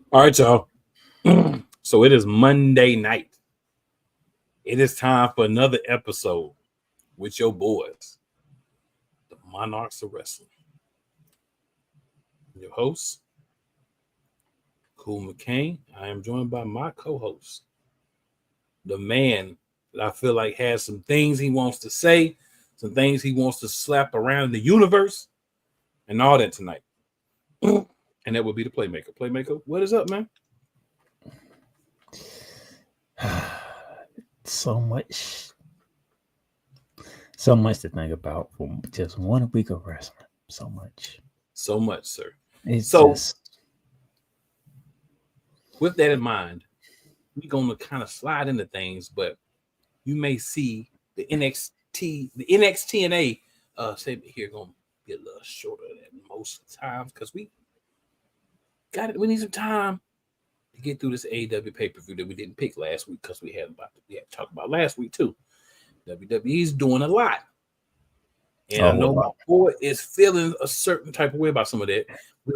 All right, y'all. So it is Monday night. It is time for another episode with your boys, the Monarchs of Wrestling. Your host, Cool McCain. I am joined by my co-host, the man that I feel like has some things he wants to say, some things he wants to slap around the universe, and all that tonight. And that would be the Playmaker. Playmaker, what is up, man? So much to think about for just 1 week of wrestling. So much, Sir. It's so just... with that in mind, we're going to kind of slide into things, but you may see the NXTNA segment here going to be a little shorter than most of the times because we need some time to get through this AEW pay-per-view that we didn't pick last week because we had to talk about last week too. WWE's doing a lot. And I know my boy is feeling a certain type of way about some of that.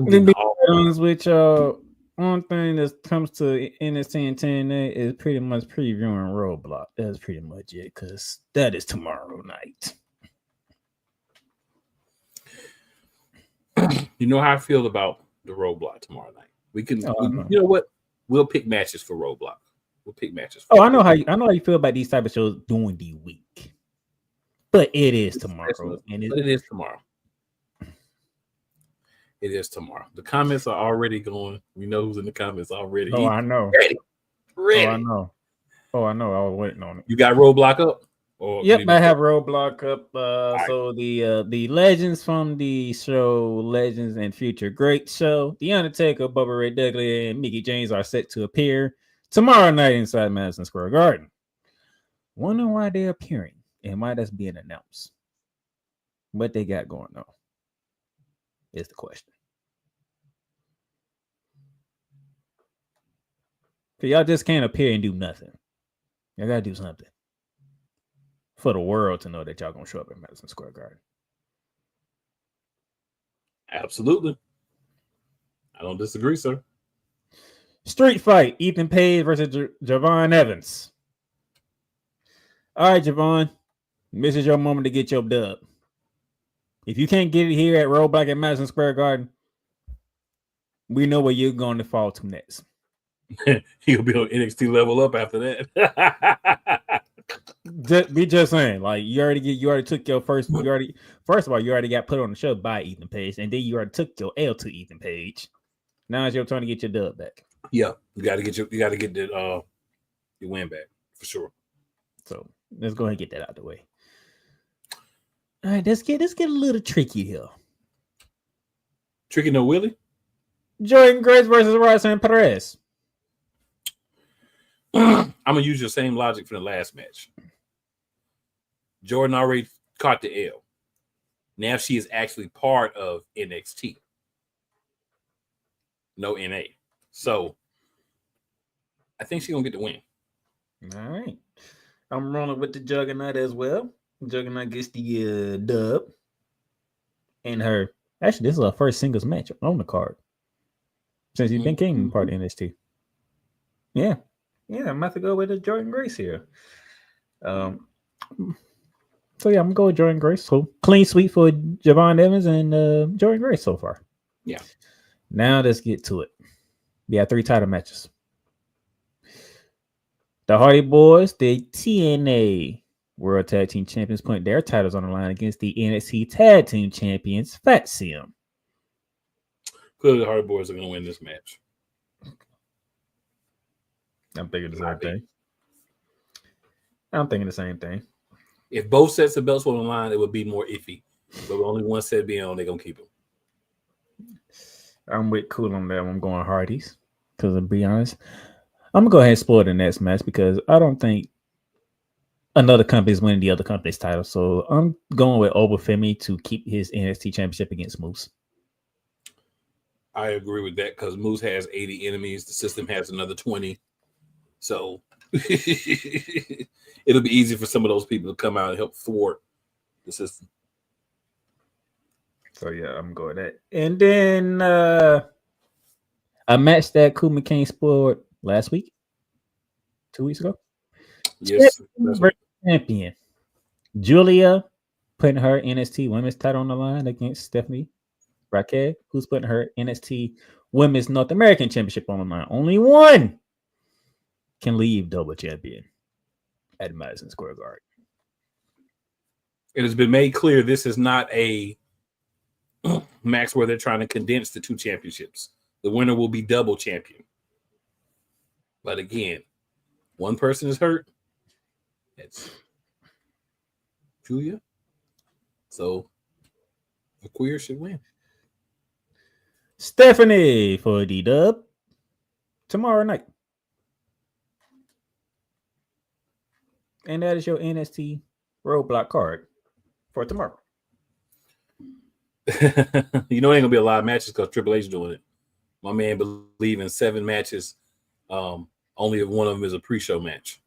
To be honest with y'all, one thing that comes to NXT and TNA is pretty much previewing Roadblock. That's pretty much it, because that is tomorrow night. You know how I feel about the Roadblock tomorrow night. You know what? We'll pick matches for Roadblock. We'll pick matches. I know how you feel about these type of shows during the week, but it is tomorrow. It is tomorrow. It is tomorrow. The comments are already going. We know who's in the comments already. Oh, I know. Ready. Oh, I know. I was waiting on it. You got Roadblock up? Yep, I have Roadblock up. So the legends from the show, Legends and Future Great Show, The Undertaker, Bubba Ray Dudley, and Mickey James are set to appear tomorrow night inside Madison Square Garden. Wonder why they're appearing and why that's being announced. What they got going on is the question. So y'all just can't appear and do nothing. Y'all gotta do something for the world to know that y'all gonna show up at Madison Square Garden. Absolutely. I don't disagree, sir. Street fight, Ethan Page versus Javon Evans. All right, Javon, this is your moment to get your dub. If you can't get it here at Roadblock at Madison Square Garden, we know where you're going to fall to next. He'll be on NXT level up after that. Just saying, like you already took your first of all, you already got put on the show by Ethan Page, and then you already took your L to Ethan Page. Now it's your turn to get your dub back. Yeah, you got to get your win back for sure. So let's go ahead and get that out of the way. All right, let's get a little tricky here. Tricky no Willie? Jordan Grace versus Roxanne Perez. I'm gonna use your same logic for the last match. Jordan already caught the L. Now she is actually part of NXT. No NA. So I think she's gonna get the win. All right. I'm rolling with the Juggernaut as well. Juggernaut gets the dub. And this is her first singles match on the card since he's been king part of NXT. Yeah, I'm about to go with the Jordan Grace here. So yeah, I'm gonna go with Jordan Grace. So clean sweep for Javon Evans and Jordan Grace so far. Yeah. Now let's get to it. We have 3 title matches. The Hardy Boys, the TNA World Tag Team Champions, putting their titles on the line against the NXT Tag Team Champions, Fat Sim. Clearly, the Hardy Boys are going to win this match. I'm thinking the same thing. I'm thinking the same thing. If both sets of belts were on the line, it would be more iffy. But with only one set being on, they're going to keep them. I'm with Cool on that one. I'm going Hardys. Because to be honest, I'm going to go ahead and spoil the next match because I don't think another company is winning the other company's title. So I'm going with Obafemi to keep his NXT championship against Moose. I agree with that because Moose has 80 enemies. The system has another 20. So it'll be easy for some of those people to come out and help thwart the system. So yeah, I'm going with that. And then A match that Kuma Kane spoiled last week, 2 weeks ago. Yes, that's right. Champion Julia putting her NXT Women's title on the line against Stephanie Raquel, who's putting her NXT Women's North American Championship on the line. Only one can leave double champion at Madison Square Garden. It has been made clear this is not a match where they're trying to condense the two championships. The winner will be double champion. But again, one person is hurt. It's Julia. So the queer should win. Stephanie for the dub tomorrow night. And that is your NXT Roadblock card for tomorrow. You know, there ain't gonna be a lot of matches because Triple H doing it. My man believe in 7 matches. Only if one of them is a pre-show match.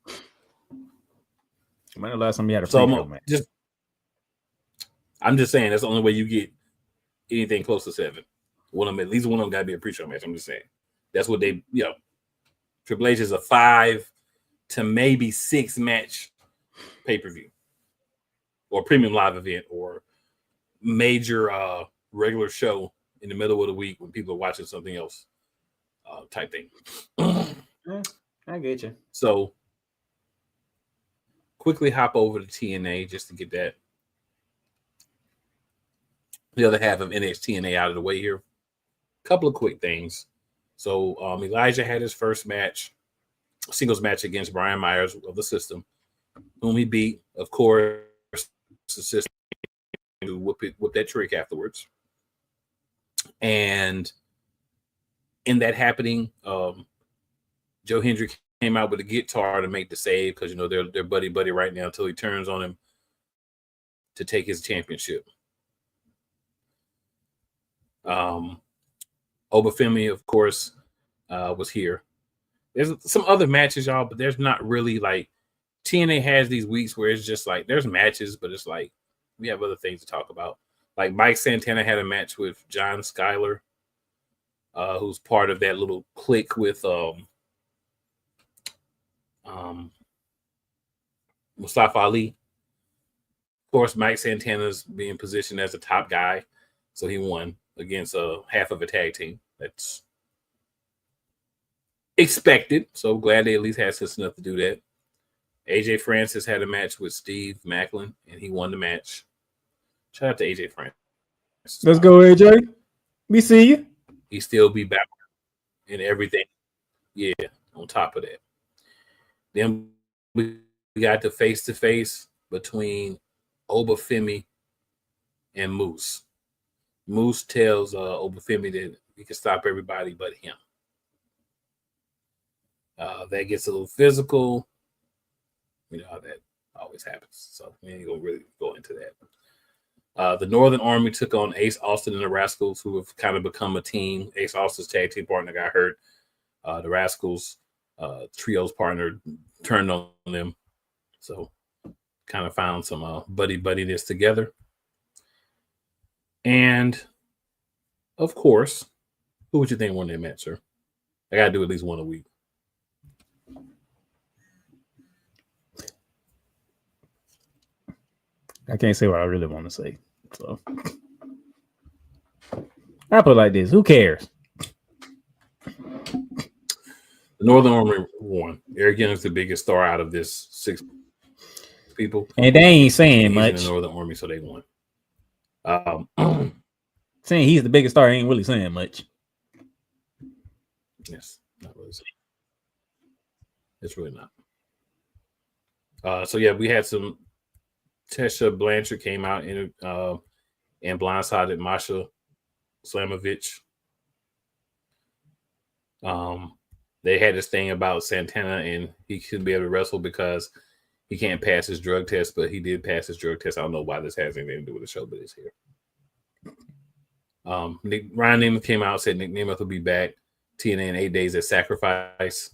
When the last time you had a pre-show match? I'm just saying that's the only way you get anything close to 7. One of them, at least one of them, got to be a pre-show match. I'm just saying that's what they, Triple H is a 5 to maybe 6 match pay-per-view or premium live event or major regular show in the middle of the week when people are watching something else type thing. I get you. So quickly hop over to TNA just to get that the other half of NXTNA out of the way here. Couple of quick things. So Elijah had his first match, singles match against Brian Myers of the System, whom he beat. Of course, the System to whoop that trick afterwards. And in that happening, Joe Hendrick came out with a guitar to make the save because they're buddy right now until he turns on him to take his championship. Obafemi, of course, was here. There's some other matches, y'all, but there's not really like TNA has these weeks where it's just like there's matches, but it's like we have other things to talk about. Like Mike Santana had a match with John Schuyler, who's part of that little clique with Mustafa Ali. Of course, Mike Santana's being positioned as a top guy, so he won against half of a tag team. That's expected. So glad they at least had sense enough to do that. AJ Francis had a match with Steve Macklin, and he won the match. Shout out to AJ Francis. Let's go, AJ. We see you. He still be back and everything. Yeah, on top of that. Then we got the face-to-face between Obafemi and Moose. Moose tells Obafemi that he can stop everybody but him. That gets a little physical. You know how that always happens. So we ain't going to really go into that. The Northern Army took on Ace Austin and the Rascals, who have kind of become a team. Ace Austin's tag team partner got hurt. The Rascals, trio's partner, turned on them. So kind of found some buddy-buddiness together. And, of course, who would you think won that match, sir? I got to do at least one a week. I can't say what I really want to say. So I put it like this. Who cares? The Northern Army won. Eric Young's the biggest star out of this 6 people. And they ain't saying much. In the Northern Army, so they won. Saying he's the biggest star ain't really saying much. Yes, not really saying. It's really not. So yeah, we had some. Tesha Blanchard came out and blindsided Masha Slamovich. They had this thing about Santana and he couldn't be able to wrestle because he can't pass his drug test, but he did pass his drug test. I don't know why this has anything to do with the show, but it's here. Ryan Namath came out, said Nick Namath will be back. TNA in 8 days at Sacrifice.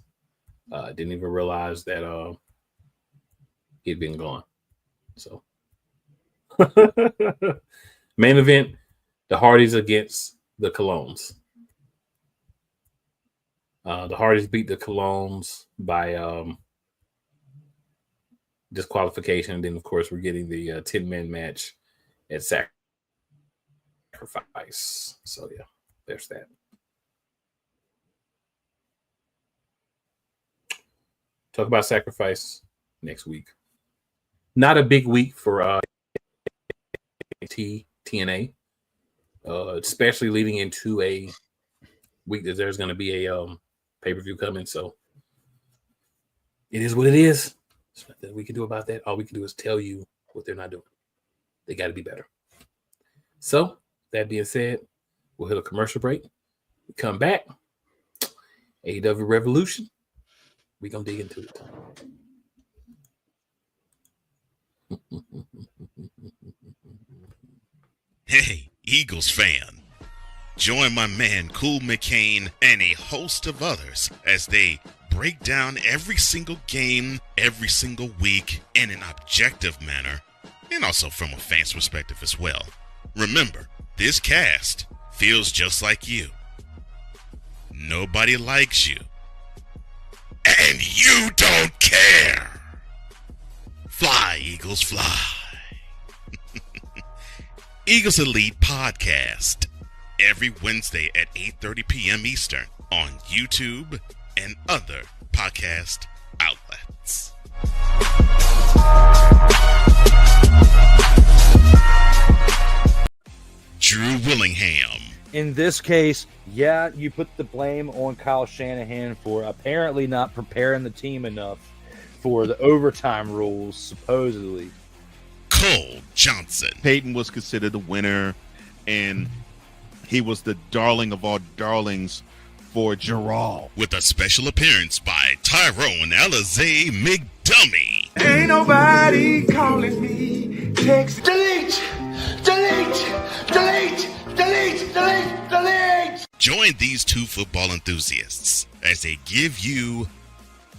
Didn't even realize that he'd been gone. So main event, the Hardys against the Colognes. The Hardys beat the Colognes by disqualification. And then, of course, we're getting the 10-man match at Sacrifice. So, yeah, there's that. Talk about Sacrifice next week. Not a big week for NXTNA, especially leading into a week that there's going to be a pay-per-view coming. So it is what it is. There's nothing we can do about that. All we can do is tell you what they're not doing. They got to be better. So that being said, we'll hit a commercial break. We come back. AEW Revolution. We're going to dig into it. Hey, Eagles fan. Join my man Cool McCain and a host of others as they break down every single game, every single week in an objective manner, and also from a fan's perspective as well. Remember, this cast feels just like you. Nobody likes you. And you don't care. Fly, Eagles, fly. Eagles Elite Podcast. Every Wednesday at 8:30 p.m. Eastern on YouTube and other podcast outlets. Drew Willingham. In this case, yeah, you put the blame on Kyle Shanahan for apparently not preparing the team enough for the overtime rules, supposedly. Cole Johnson. Peyton was considered the winner, and he was the darling of all darlings for Gerald. With a special appearance by Tyrone Alizé McDummy. Ain't nobody calling me. Text delete, delete, delete, delete, delete, delete. Join these two football enthusiasts as they give you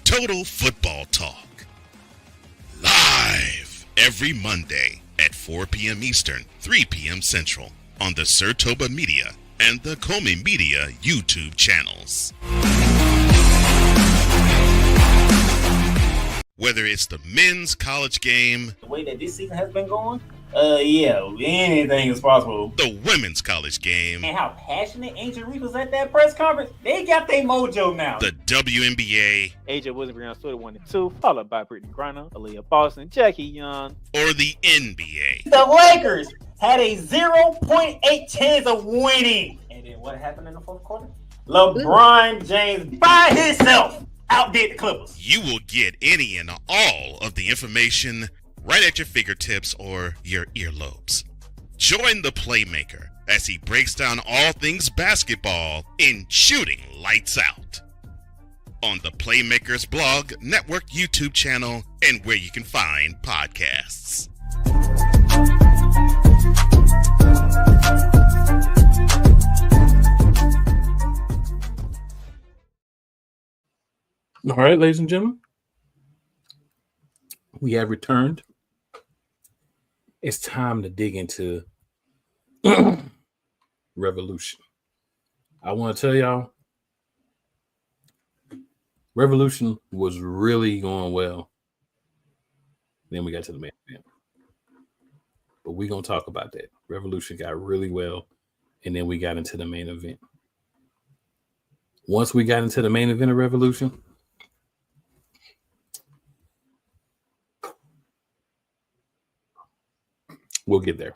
Total Football Talk. Live every Monday at 4 p.m. Eastern, 3 p.m. Central on the Sertoba Media and the Comey Media YouTube channels. Whether it's the men's college game, The way that this season has been going, yeah, anything is possible. the women's college game, And how passionate Angel Reese was at that press conference, they got their mojo now. the WNBA, AJ Wilson on Twitter 1 and 2, followed by Brittany Griner, Aaliyah Boston, Jackie Young. or the NBA. The Lakers had a 0.8 chance of winning. And then what happened in the fourth quarter? LeBron James by himself outdid the Clippers. You will get any and all of the information right at your fingertips or your earlobes. Join the Playmaker as he breaks down all things basketball in Shooting Lights Out on the Playmakers blog, network, YouTube channel, and where you can find podcasts. All right, ladies and gentlemen, we have returned. It's time to dig into Revolution. I want to tell y'all, Revolution was really going well. Then we got to the main event. But we're going to talk about that. Revolution got really well, and then we got into the main event. Once we got into the main event of Revolution, we'll get there.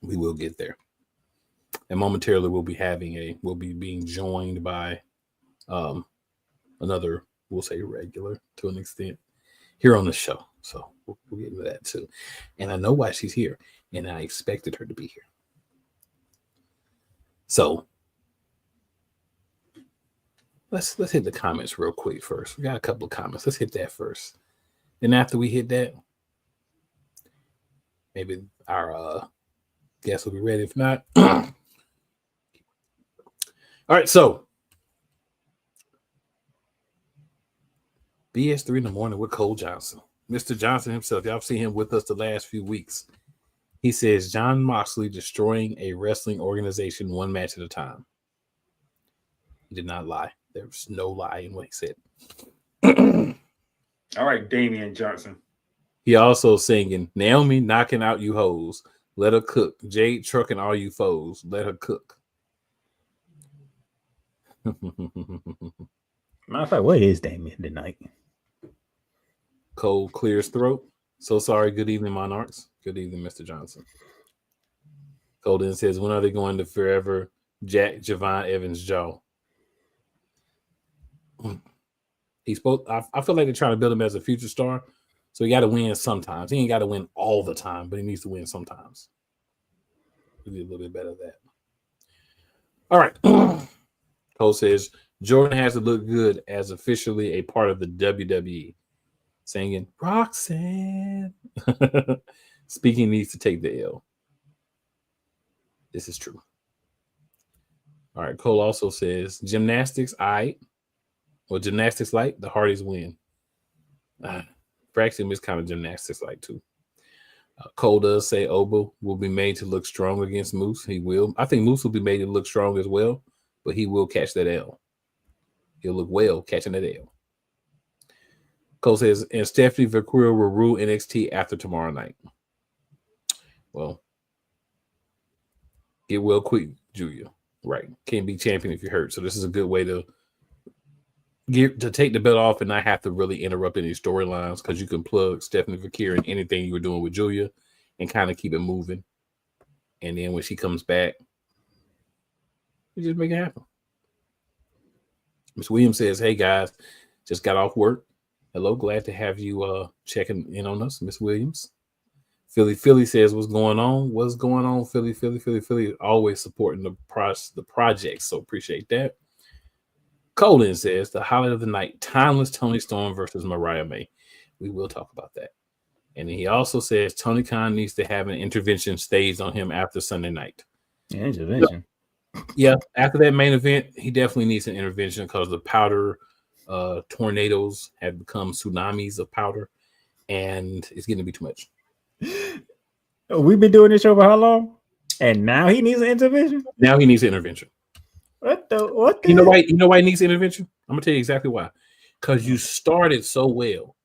We will get there. And momentarily we'll be being joined by another, we'll say regular to an extent, here on the show. So we'll get into that too. And I know why she's here, and I expected her to be here. So let's hit the comments real quick first. We got a couple of comments. Let's hit that first. Then after we hit that, maybe our guests will be ready. If not, all right. So BS3 in the morning with Cole Johnson, Mr. Johnson himself. Y'all seen him with us the last few weeks. He says Jon Moxley destroying a wrestling organization one match at a time. He did not lie. There's no lie in what he said. All right, Damian Johnson. He also singing, Naomi knocking out you hoes. Let her cook. Jade trucking all you foes. Let her cook. Matter of fact, what is Damian tonight? Cole clears throat. So sorry. Good evening, Monarchs. Good evening, Mr. Johnson. Cole then says, when are they going to forever Jack Javon Evans' jaw? He's supposed. I feel like they're trying to build him as a future star. So he got to win sometimes. He ain't got to win all the time, but he needs to win sometimes. We need a little bit better at that. All right. Cole says, Jordan has to look good as officially a part of the WWE. Singing, Roxanne. Speaking needs to take the L. This is true. All right. Cole also says, gymnastics, gymnastics light, the Hardys win. Braxton is kind of gymnastics light too. Cole does say Obo will be made to look strong against Moose. He will. I think Moose will be made to look strong as well, but he will catch that L. He'll look well catching that L. Cole says, and Stephanie Vaquero will rule NXT after tomorrow night. Well, get well quick, Julia. Right. Can't be champion if you're hurt. So this is a good way to take the belt off and not have to really interrupt any storylines, because you can plug Stephanie Vaquero in anything you were doing with Julia and kind of keep it moving. And then when she comes back, you just make it happen. Ms. Williams says, hey guys, just got off work. Hello, glad to have you checking in on us, Ms. Williams. Philly says, what's going on? What's going on, Philly? Always supporting the project, so appreciate that. Colin says, the highlight of the night, timeless Toni Storm versus Mariah May. We will talk about that. And he also says Tony Khan needs to have an intervention staged on him after Sunday night. Intervention? Yeah, after that main event, he definitely needs an intervention because the powder tornadoes have become tsunamis of powder, and it's getting to be too much. We've been doing this show for how long? And now he needs an intervention? Now he needs an intervention. What the? You know why he needs intervention? I'm gonna tell you exactly why. Because you started so well,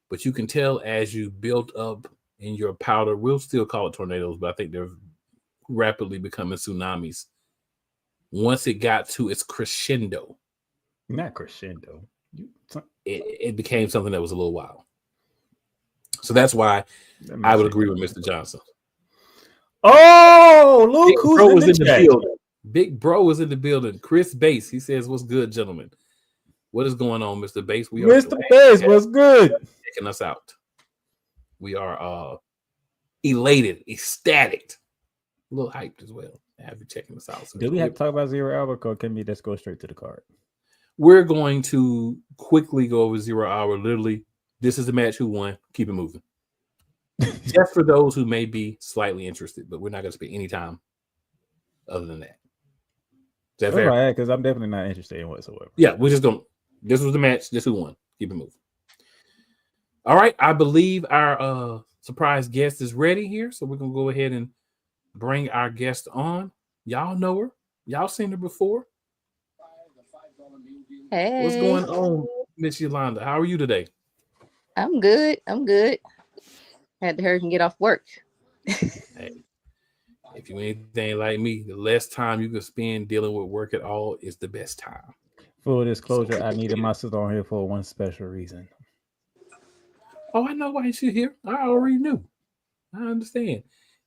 but you can tell as you built up in your powder, we'll still call it tornadoes, but I think they're rapidly becoming tsunamis. Once it got to its crescendo, not crescendo, it became something that was a little wild. So that's why I would agree with Mr. Johnson. Oh, look who's in the building. Big Bro was in the building. Chris Bass, he says, what's good, gentlemen? What is going on, Mr. Bass? Mr. Bass, what's good? Taking us out. We are elated, ecstatic, a little hyped as well. Have you checking us out? So do we have to talk about Zero Hour, or can we just go straight to the card? We're going to quickly go over 0 Hour. Literally, this is the match who won. Keep it moving. Just for those who may be slightly interested, but we're not going to spend any time other than that. Is that fair? Right, because I'm definitely not interested in whatsoever. Yeah, we're just going. This was the match. This who won. Keep it moving. All right, I believe our surprise guest is ready here, so we're gonna go ahead and bring our guest on. Y'all know her. Y'all seen her before. Hey, what's going on, Miss Yolanda? How are you today? I'm good. Had to hurry and get off work. Hey, if you anything like me, the less time you can spend dealing with work at all is the best time. Full disclosure, I needed my sister on here for one special reason. Oh, I know why she's here. I already knew. I understand.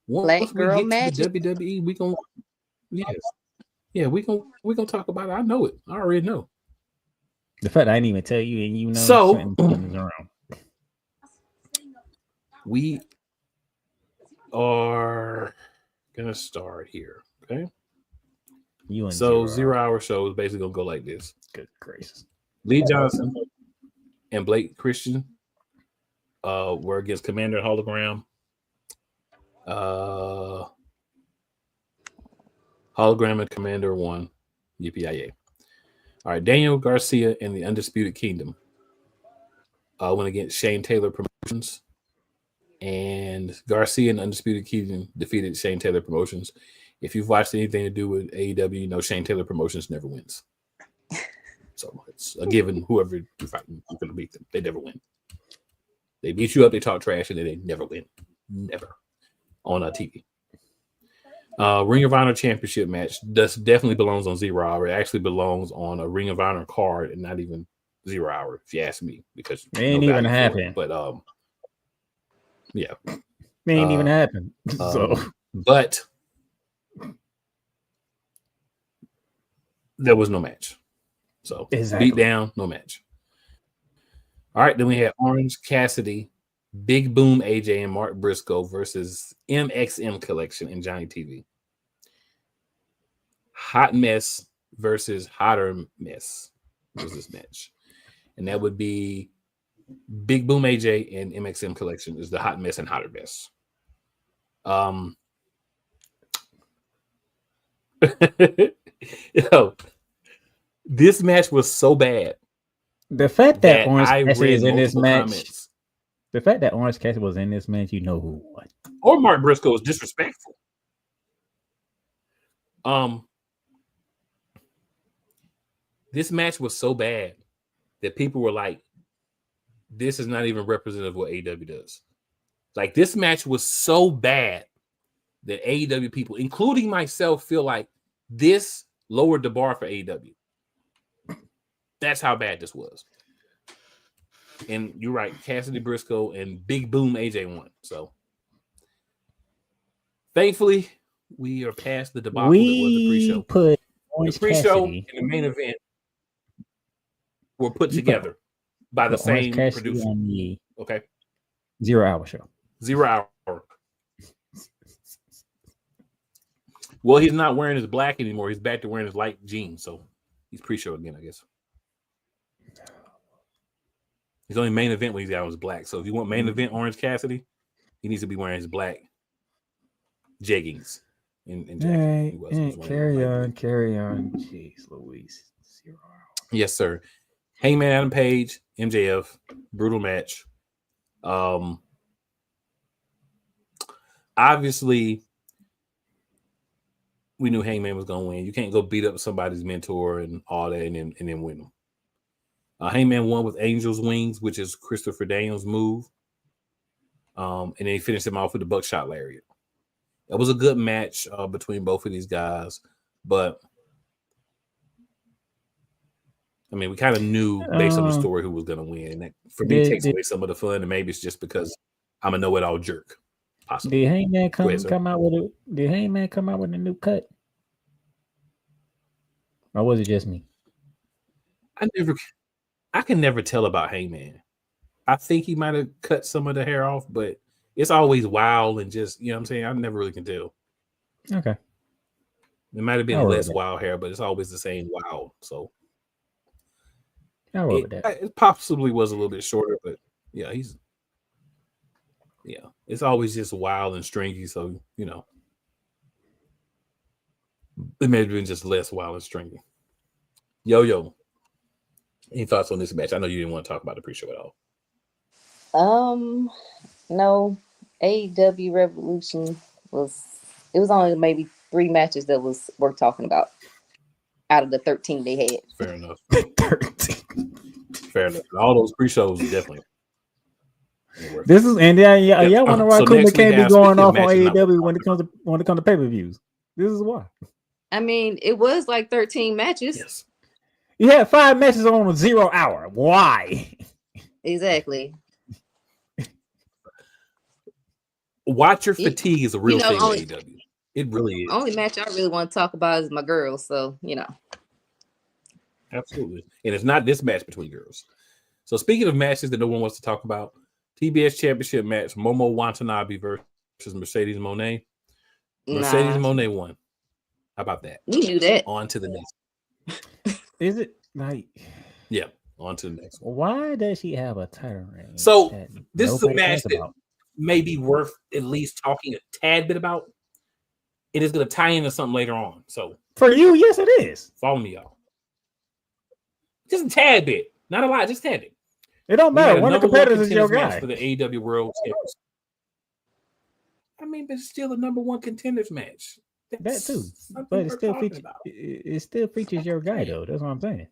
Black girl magic. To WWE, we gonna we gonna talk about it. I know it. I already know. The fact I didn't even tell you, and you know, so around. We are gonna start here, okay? So 0 Hour show is basically gonna go like this. Good gracious. Lee Johnson and Blake Christian were against Commander and Hologram. Hologram and Commander won. Yippee-yi-yay. All right, Daniel Garcia and the Undisputed Kingdom went against Shane Taylor Promotions. And Garcia and Undisputed Kingdom defeated Shane Taylor Promotions. If you've watched anything to do with AEW, you know Shane Taylor Promotions never wins. So it's a given. Whoever you're fighting, you're going to beat them. They never win. They beat you up, they talk trash, and then they never win. Never. On TV. Ring of Honor Championship match definitely belongs on 0 Hour. It actually belongs on a Ring of Honor card and not even 0 Hour, if you ask me, because it ain't even happened. But yeah, it ain't even happened. So, but there was no match. So beat down, no match. All right, then we had Orange Cassidy, Big Boom AJ, and Mark Briscoe versus MXM Collection and Johnny TV. Hot Mess versus Hotter Mess was this match. And that would be Big Boom AJ and MXM Collection is the Hot Mess and Hotter Mess. This match was so bad. The fact that Orange Cassidy is in this match, the fact that Orange Cassidy was in this match, you know who won. Or Mark Briscoe was disrespectful. This match was so bad that people were like, this is not even representative of what AEW does. Like, this match was so bad that AEW people, including myself, feel like this lowered the bar for AEW. That's how bad this was. And you're right, Cassidy Briscoe and Big Boom AJ won. So, thankfully, we are past the debacle that was the pre-show. Put the pre-show and the main event were put together by the same producer. Okay. 0 Hour show. 0 Hour. Well, he's not wearing his black anymore. He's back to wearing his light jeans. So he's pre-show again, I guess. He's only main event when he's got his black. So if you want main event Orange Cassidy, he needs to be wearing his black jeggings. And carry on. Jeez Louise. 0 Hour. Yes, sir. Hangman Adam Page, MJF, brutal match. Obviously, we knew Hangman was going to win. You can't go beat up somebody's mentor and all that and then win them. Hangman won with Angel's Wings, which is Christopher Daniels' move. And then he finished him off with the buckshot lariat. It was a good match between both of these guys, but I mean, we kind of knew based on the story who was going to win. And that, for me, takes away some of the fun, and maybe it's just because I'm a know-it-all jerk. Possibly. Did Hangman come out with a new cut? Or was it just me? I can never tell about Hangman. I think he might have cut some of the hair off, but it's always wild and just, you know what I'm saying? I never really can tell. Okay. It might have been less wild hair, but it's always the same wild. So it possibly was a little bit shorter, but yeah, it's always just wild and stringy. So, you know, it may have been just less wild and stringy. Yo, any thoughts on this match? I know you didn't want to talk about the pre-show at all. No. AEW Revolution was only maybe 3 matches that was worth talking about out of the 13 they had. Fair enough. 13. Fair enough. All those pre-shows definitely. This is y'all wonder why Kuma can't be going off on AEW when it comes to pay-per-views. This is why. I mean, it was like 13 matches. Yes. You had 5 matches on a 0 Hour. Why? Exactly. Watcher fatigue is a real thing in AEW. It really is. Only match I really want to talk about is my girls. So, you know. Absolutely. And it's not this match between girls. So speaking of matches that no one wants to talk about, TBS Championship match, Momo Watanabe versus Mercedes Moné. Mercedes Moné won. How about that? We knew that. On to the next. Is it like... Yeah, on to the next one. Why does she have a title reign? So this is a match that may be worth at least talking a tad bit about. It is going to tie into something later on. So for you, yes, it is. Follow me, y'all. Just a tad bit. Not a lot, just a tad bit. It don't matter. One of the competitors is your guy. For the AEW World Championship. I mean, but it's still a number 1 contenders match. That too. But it still features your guy, though. That's what I'm saying.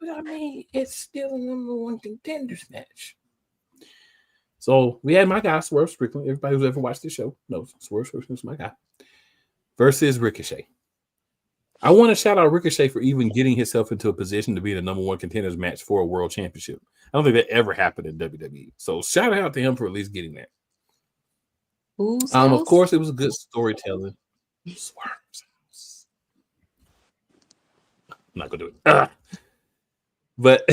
But I mean, it's still a number one contenders match. So we had my guy Swerve Strickland. Everybody who's ever watched this show knows Swerve Strickland's my guy. Versus Ricochet. I want to shout out Ricochet for even getting himself into a position to be the number one contenders match for a world championship. I don't think that ever happened in WWE. So shout out to him for at least getting that. Of course, it was good storytelling. Swerve's. I'm not gonna do it. But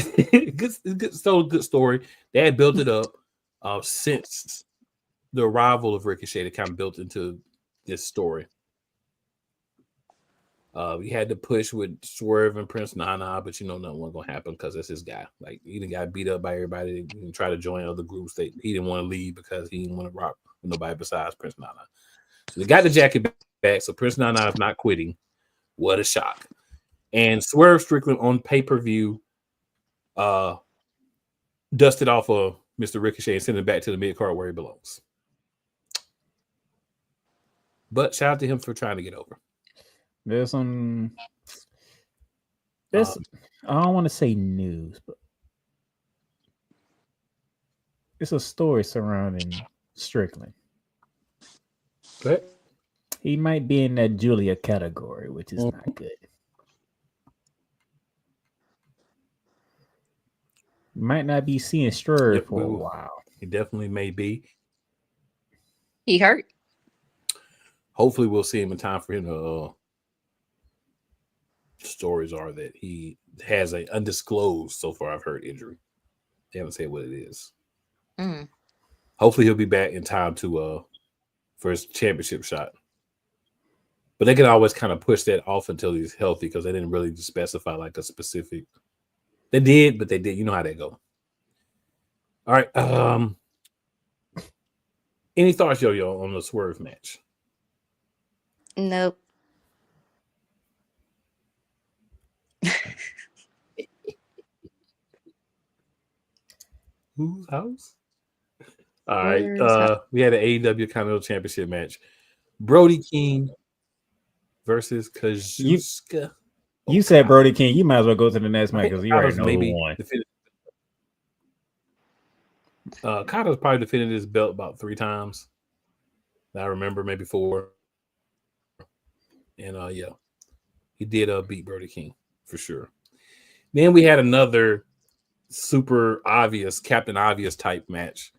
good story. They had built it up since the arrival of Ricochet. They kind of built into this story. We had to push with Swerve and Prince Nana, but nothing was gonna happen because that's his guy. Like he didn't got beat up by everybody and try to join other groups. He didn't want to leave because he didn't want to rock with nobody besides Prince Nana. So they got the jacket back. So Prince Nana is not quitting. What a shock! And Swerve Strickland on pay-per-view dusted off of Mr. Ricochet and sent him back to the mid-card where he belongs. But shout out to him for trying to get over. There's I don't want to say news, but it's a story surrounding Strickland. Okay. He might be in that Julia category, which is not good. Might not be seeing Swerve for a while. He definitely may be. He hurt. Hopefully, we'll see him in time for him to. Stories are that he has an undisclosed, so far I've heard, injury. They haven't said what it is. Hopefully, he'll be back in time to for his championship shot. But they can always kind of push that off until he's healthy because they didn't really specify like a specific. They did, but they did. You know how they go. All right. Any thoughts, Yo-Yo, on the Swerve match? Nope. Whose house? All right. We had an AEW Continental Championship match. Brody King versus Kazuchika. You said Brody King. You might as well go to the next match because you already know who won. Kata's probably defended his belt about 3 times. I remember maybe 4. And yeah, he did beat Brody King for sure. Then we had another super obvious Captain Obvious type match.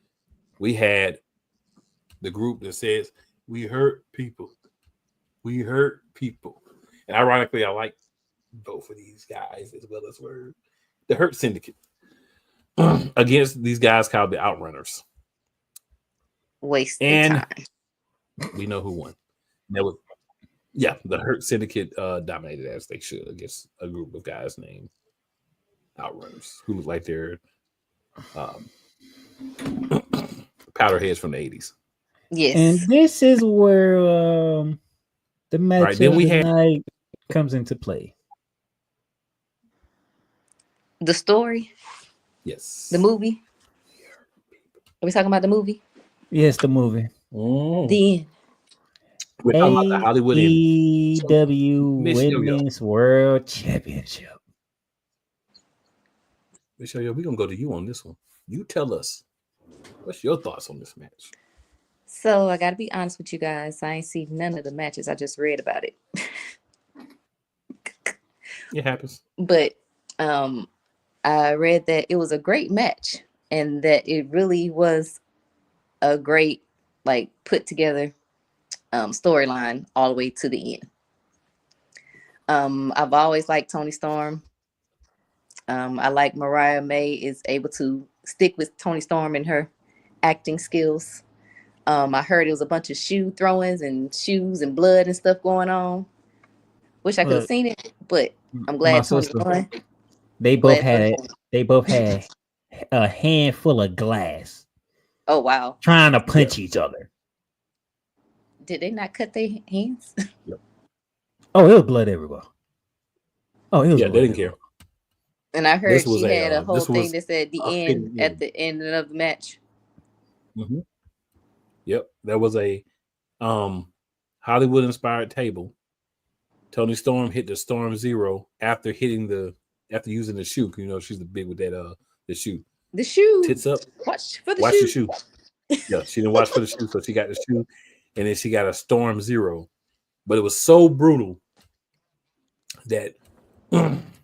We had the group that says we hurt people. We hurt people. And ironically, I like both of these guys as well as Swerve. The Hurt Syndicate against these guys called the Outrunners. Wasted time. We know who won. That was the Hurt Syndicate dominated as they should against a group of guys named Outrunners who look like they're powderheads from the 80s. Yes. And this is where the match of the night comes into play. The story? Yes. The movie? Are we talking about the movie? Yes, the movie. The end. We're talking about the Hollywood AEW Women's World Championship. Michelle, we're going to go to you on this one. You tell us, what's your thoughts on this match? So I got to be honest with you guys. I ain't seen none of the matches. I just read about it. It happens. But I read that it was a great match and that it really was a great, put together storyline all the way to the end. I've always liked Toni Storm. I like Mariah May is able to stick with Toni Storm and her acting skills. I heard it was a bunch of shoe throwings and shoes and blood and stuff going on. Wish I could have seen it, but I'm glad Toni won. They both had a handful of glass. Oh wow! Trying to punch each other. Did they not cut their hands? Yep. Oh, it was blood everywhere. Oh, it was. Yeah, they didn't care. And I heard she had a whole thing that said the end at the end of the match. Mm-hmm. Yep, there was a Hollywood inspired table. Toni Storm hit the Storm Zero after hitting the after using the shoe. You know, she's the big with that the shoe. The shoe. Tits up. Watch for the Watch shoe. the shoe. Yeah, she didn't watch for the shoe, so she got the shoe, and then she got a Storm Zero. But it was so brutal that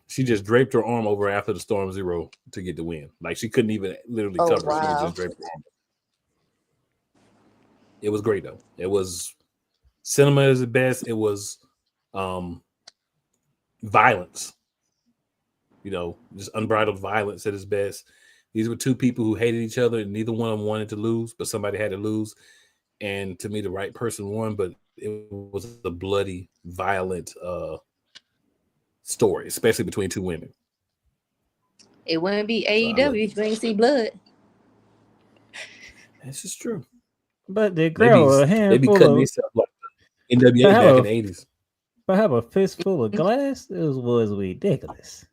she just draped her arm over after the Storm Zero to get the win. Like she couldn't even literally cover. Wow. She was just draped her arm. It was great though. It was cinema is the best. It was violence. You know, just unbridled violence at its best. These were two people who hated each other, and neither one of them wanted to lose, but somebody had to lose. And to me, the right person won, but it was a bloody, violent story, especially between two women. It wouldn't be AEW if you ain't see blood. This is true. But they grow a they be handful cutting of. themselves like the NWA back in the 80s. But have a fistful of glass, it was ridiculous.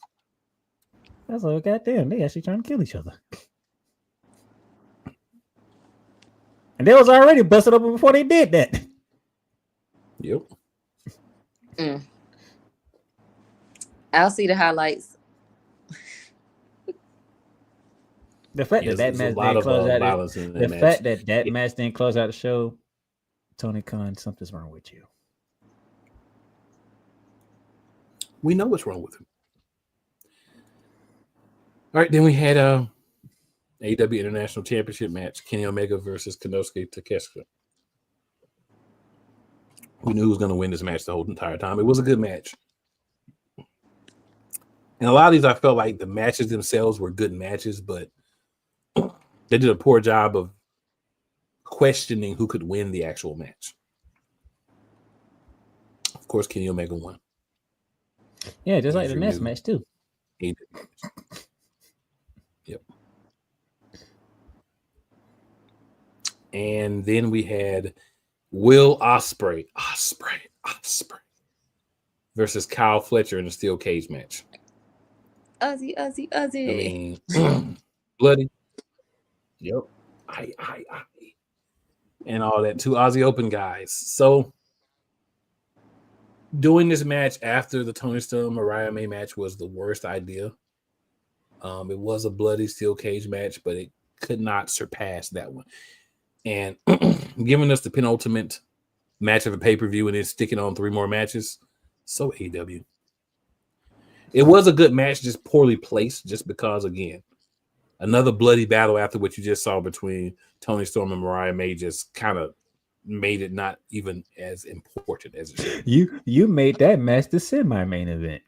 I was like, goddamn, they actually trying to kill each other. And they was already busted open before they did that. Yep. I'll see the highlights. The fact that match didn't close out the fact that match didn't close out the show, Tony Khan, something's wrong with you. We know what's wrong with him. All right, then we had AEW International Championship match, Kenny Omega versus Konosuke Takeshita. We knew who was going to win this match the whole entire time. It was a good match. And a lot of these, I felt like the matches themselves were good matches, but they did a poor job of questioning who could win the actual match. Of course, Kenny Omega won. Yeah, just like the next match, too. Yep. And then we had Will Ospreay versus Kyle Fletcher in a steel cage match. Uzzy. I mean, bloody. Yep. I. And all that. Two Aussie Open guys. So doing this match after the Toni Storm Mariah May match was the worst idea. It was a bloody steel cage match, but it could not surpass that one. And giving us the penultimate match of a pay-per-view and then sticking on 3 more matches. So AEW. It was a good match, just poorly placed, just because, again, another bloody battle after what you just saw between Toni Storm and Mariah May just kind of made it not even as important as it should. You made that match the semi-main event.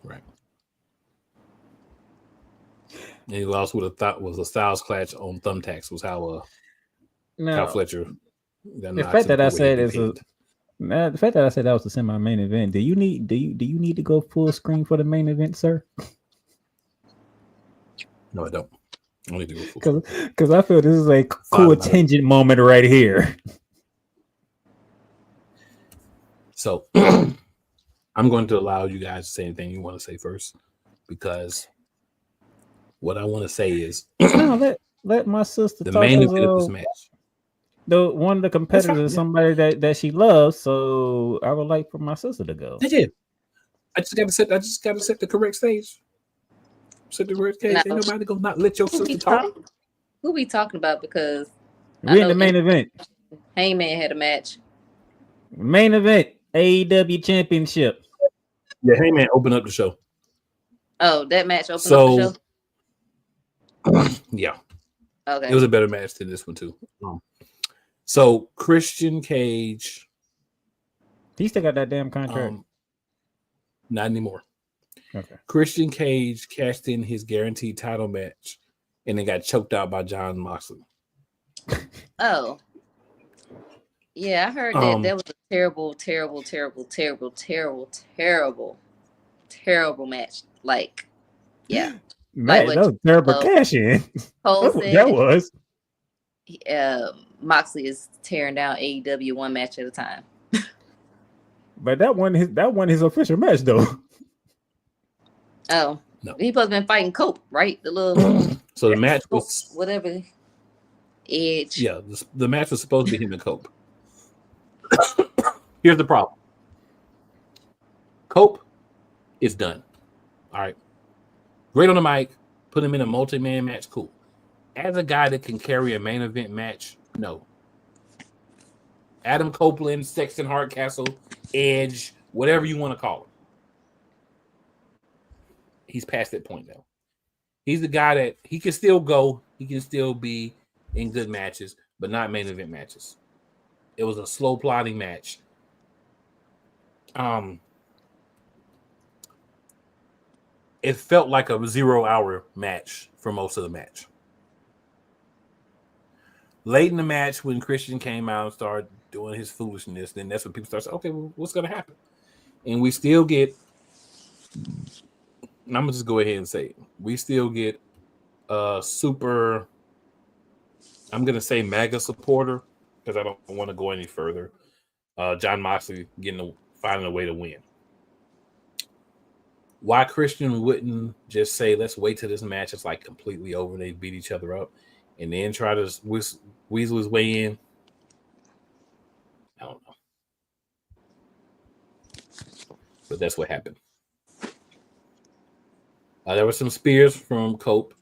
Right. And he lost with was a Styles Clash on thumbtacks was how Kyle Fletcher. The fact that I said is the fact that I said that was the semi-main event. Do you need to go full screen for the main event, sir? No, I don't. I need to go full screen. Because I feel this is a cool tangent moment right here. So I'm going to allow you guys to say anything you want to say first, because what I want to say is no, let my sister the talk main event of this match. One of the competitors is somebody that she loves, so I would like for my sister to go. I did. I just gotta set the correct stage. Set the correct stage. Ain't nobody gonna not let your sister talk. Who we talking about? Because we in the main event. Heyman had a match. Main event, AEW Championship. Yeah, Heyman opened up the show. Oh, that match opened up the show? Yeah. Okay. It was a better match than this one, too. So, Christian Cage. He still got that damn contract. Not anymore. Okay. Christian Cage cashed in his guaranteed title match and then got choked out by Jon Moxley. Oh. Yeah, I heard that that was a terrible match. Like, yeah. Man, that was terrible cash in. That was. Moxley is tearing down AEW one match at a time. But that one his official match though. Oh, no. He supposed to been fighting Cope, right? The little so the match was whatever Edge. Yeah, the match was supposed to be him and Cope. Here's the problem. Cope is done. All right. Great on the mic. Put him in a multi-man match. Cool. As a guy that can carry a main event match, no. Adam Copeland, Sexton Hardcastle, Edge, whatever you want to call him. He's past that point now. He's the guy that he can still go. He can still be in good matches, but not main event matches. It was a slow plodding match. It felt like a 0 hour match for most of the match. Late in the match, when Christian came out and started doing his foolishness, then that's when people start saying, okay, well, what's going to happen? And we still get, I'm going to just go ahead and say it. We still get a super, I'm going to say mega supporter, because I don't want to go any further. Jon Moxley finding a way to win. Why Christian wouldn't just say, let's wait till this match is like completely over, they beat each other up, and then try to weasel his way in? I don't know. But that's what happened. There were some spears from Cope.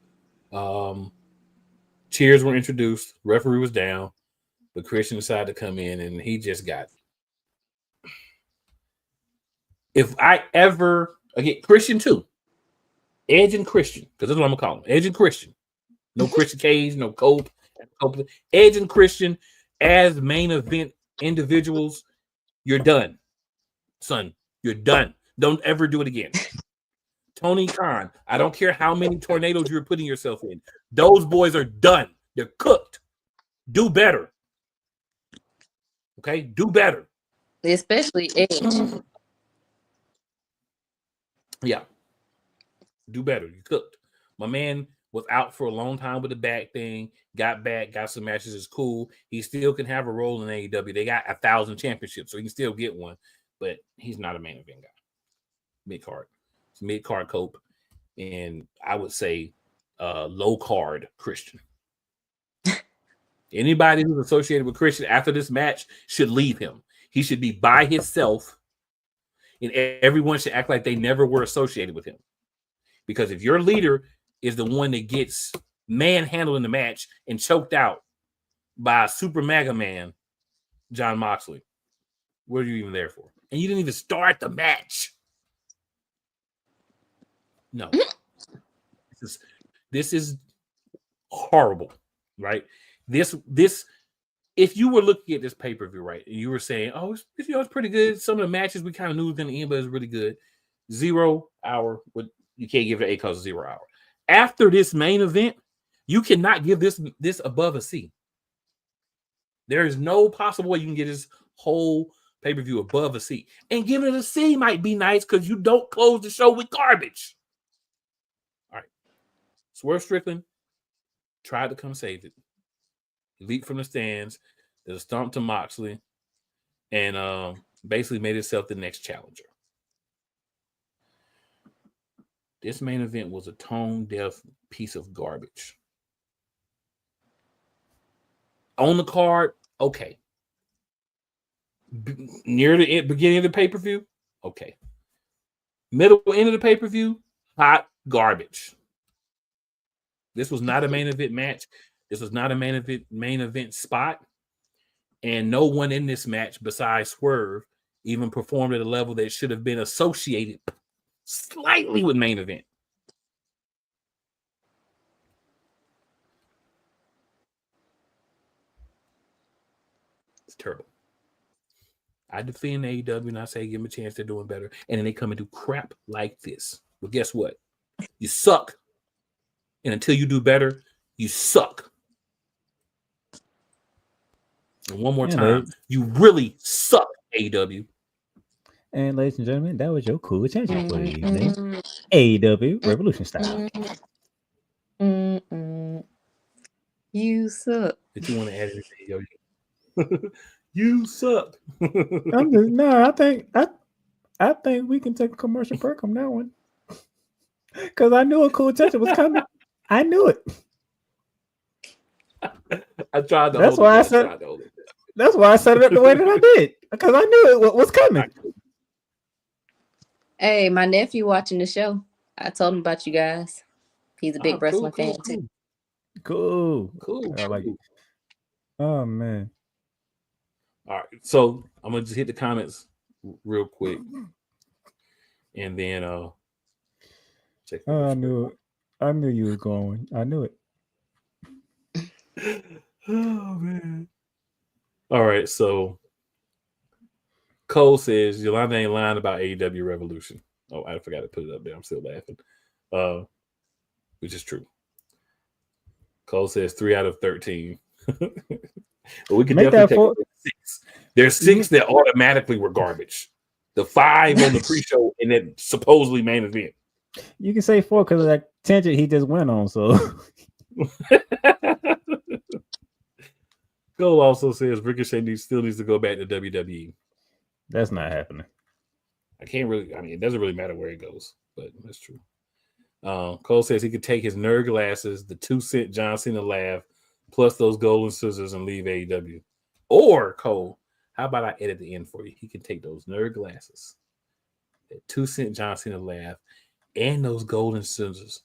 Cheers were introduced. Referee was down. But Christian decided to come in, and he just got... If I ever... Again, Christian too. Edge and Christian, because that's what I'm going to call them. Edge and Christian. No Christian Cage, no Cope. Edge and Christian as main event individuals, you're done. Son, you're done. Don't ever do it again. Tony Khan, I don't care how many tornadoes you're putting yourself in. Those boys are done. They're cooked. Do better. Okay? Do better. Especially Edge. Yeah. Do better. You cooked. My man was out for a long time with the back thing, got back, got some matches. It's cool. He still can have a role in AEW. They got 1,000 championships, so he can still get one, but he's not a main event guy. Mid-card. It's mid-card Cope, and I would say low-card Christian. Anybody who's associated with Christian after this match should leave him. He should be by himself, and everyone should act like they never were associated with him. Because if your leader is the one that gets manhandled in the match and choked out by a super mega man, Jon Moxley, what are you even there for? And you didn't even start the match. No. This is horrible, right? This if you were looking at this pay-per-view, right, and you were saying, oh, it's pretty good. Some of the matches we kind of knew was going to end, but it's really good. 0 hour, you can't give it an A because of 0 hour. After this main event, you cannot give this above a C. There is no possible way you can get this whole pay-per-view above a C. And giving it a C might be nice because you don't close the show with garbage. All right. Swerve Strickland tried to come save it. He leaped from the stands. There's a stomp to Moxley. And basically made himself the next challenger. This main event was a tone-deaf piece of garbage. On the card, okay. Near the beginning of the pay-per-view, okay. Middle end of the pay-per-view, hot garbage. This was not a main event match. This was not a main event spot. And no one in this match besides Swerve even performed at a level that should have been associated slightly with main event. It's terrible. I defend AEW and I say give them a chance, they're doing better. And then they come and do crap like this. But guess what? You suck. And until you do better, you suck. And one more time, you really suck, AEW. And ladies and gentlemen, that was your cool attention for the evening. AEW Revolution Style. You suck. Did you want to add anything, AEW? You suck. I think we can take a commercial break on that one. Because I knew a cool attention was coming. I knew it. I tried to That's hold why it. I said that's why I set it up the way that I did. Because I knew it was coming. Hey, my nephew watching the show. I told him about you guys. He's a big wrestling fan too. Cool. Cool. I like it. Oh man. All right, so I'm gonna just hit the comments real quick, and then check. I knew it. I knew you was going. I knew it. Oh man. All right, so Cole says Yolanda ain't lying about AEW Revolution. Oh, I forgot to put it up there. I'm still laughing. Which is true. Cole says 3 out of 13. But we can Make definitely that take 6. There's 6 that automatically were garbage. The 5 on the pre-show and then supposedly main event. You can say 4 because of that tangent he just went on. So Cole also says Ricochet still needs to go back to WWE. that's not happening. It doesn't really matter where it goes, but that's true. Cole says he could take his nerd glasses, the 2-cent John Cena laugh, plus those golden scissors and leave AEW. Or, Cole, how about I edit the end for you? He can take those nerd glasses, that 2-cent John Cena laugh, and those golden scissors,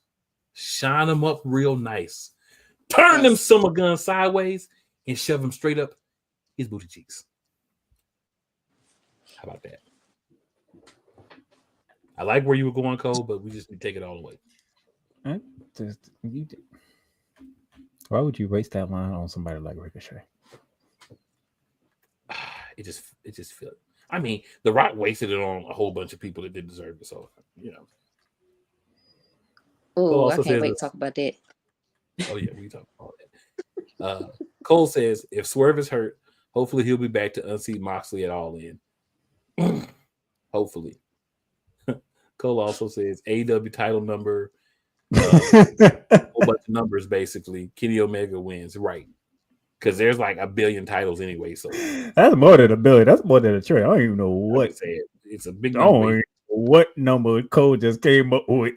shine them up real nice, turn them summer guns sideways, and shove them straight up his booty cheeks. How about that? I like where you were going, Cole, but we just need to take it all away. Why would you waste that line on somebody like Ricochet? It just feels. I mean, The Rock wasted it on a whole bunch of people that didn't deserve it. So, Oh, I can't wait to talk about that. Oh yeah, we talk about that. Cole says if Swerve is hurt, hopefully he'll be back to unseat Moxley at All In. Hopefully. Cole also says AEW title number, a whole bunch of numbers basically. Kenny Omega wins, right? Because there's like 1 billion titles anyway. So that's more than 1 billion. That's more than a trade. I don't even know what. It's a big number. I don't even know what number Cole just came up with.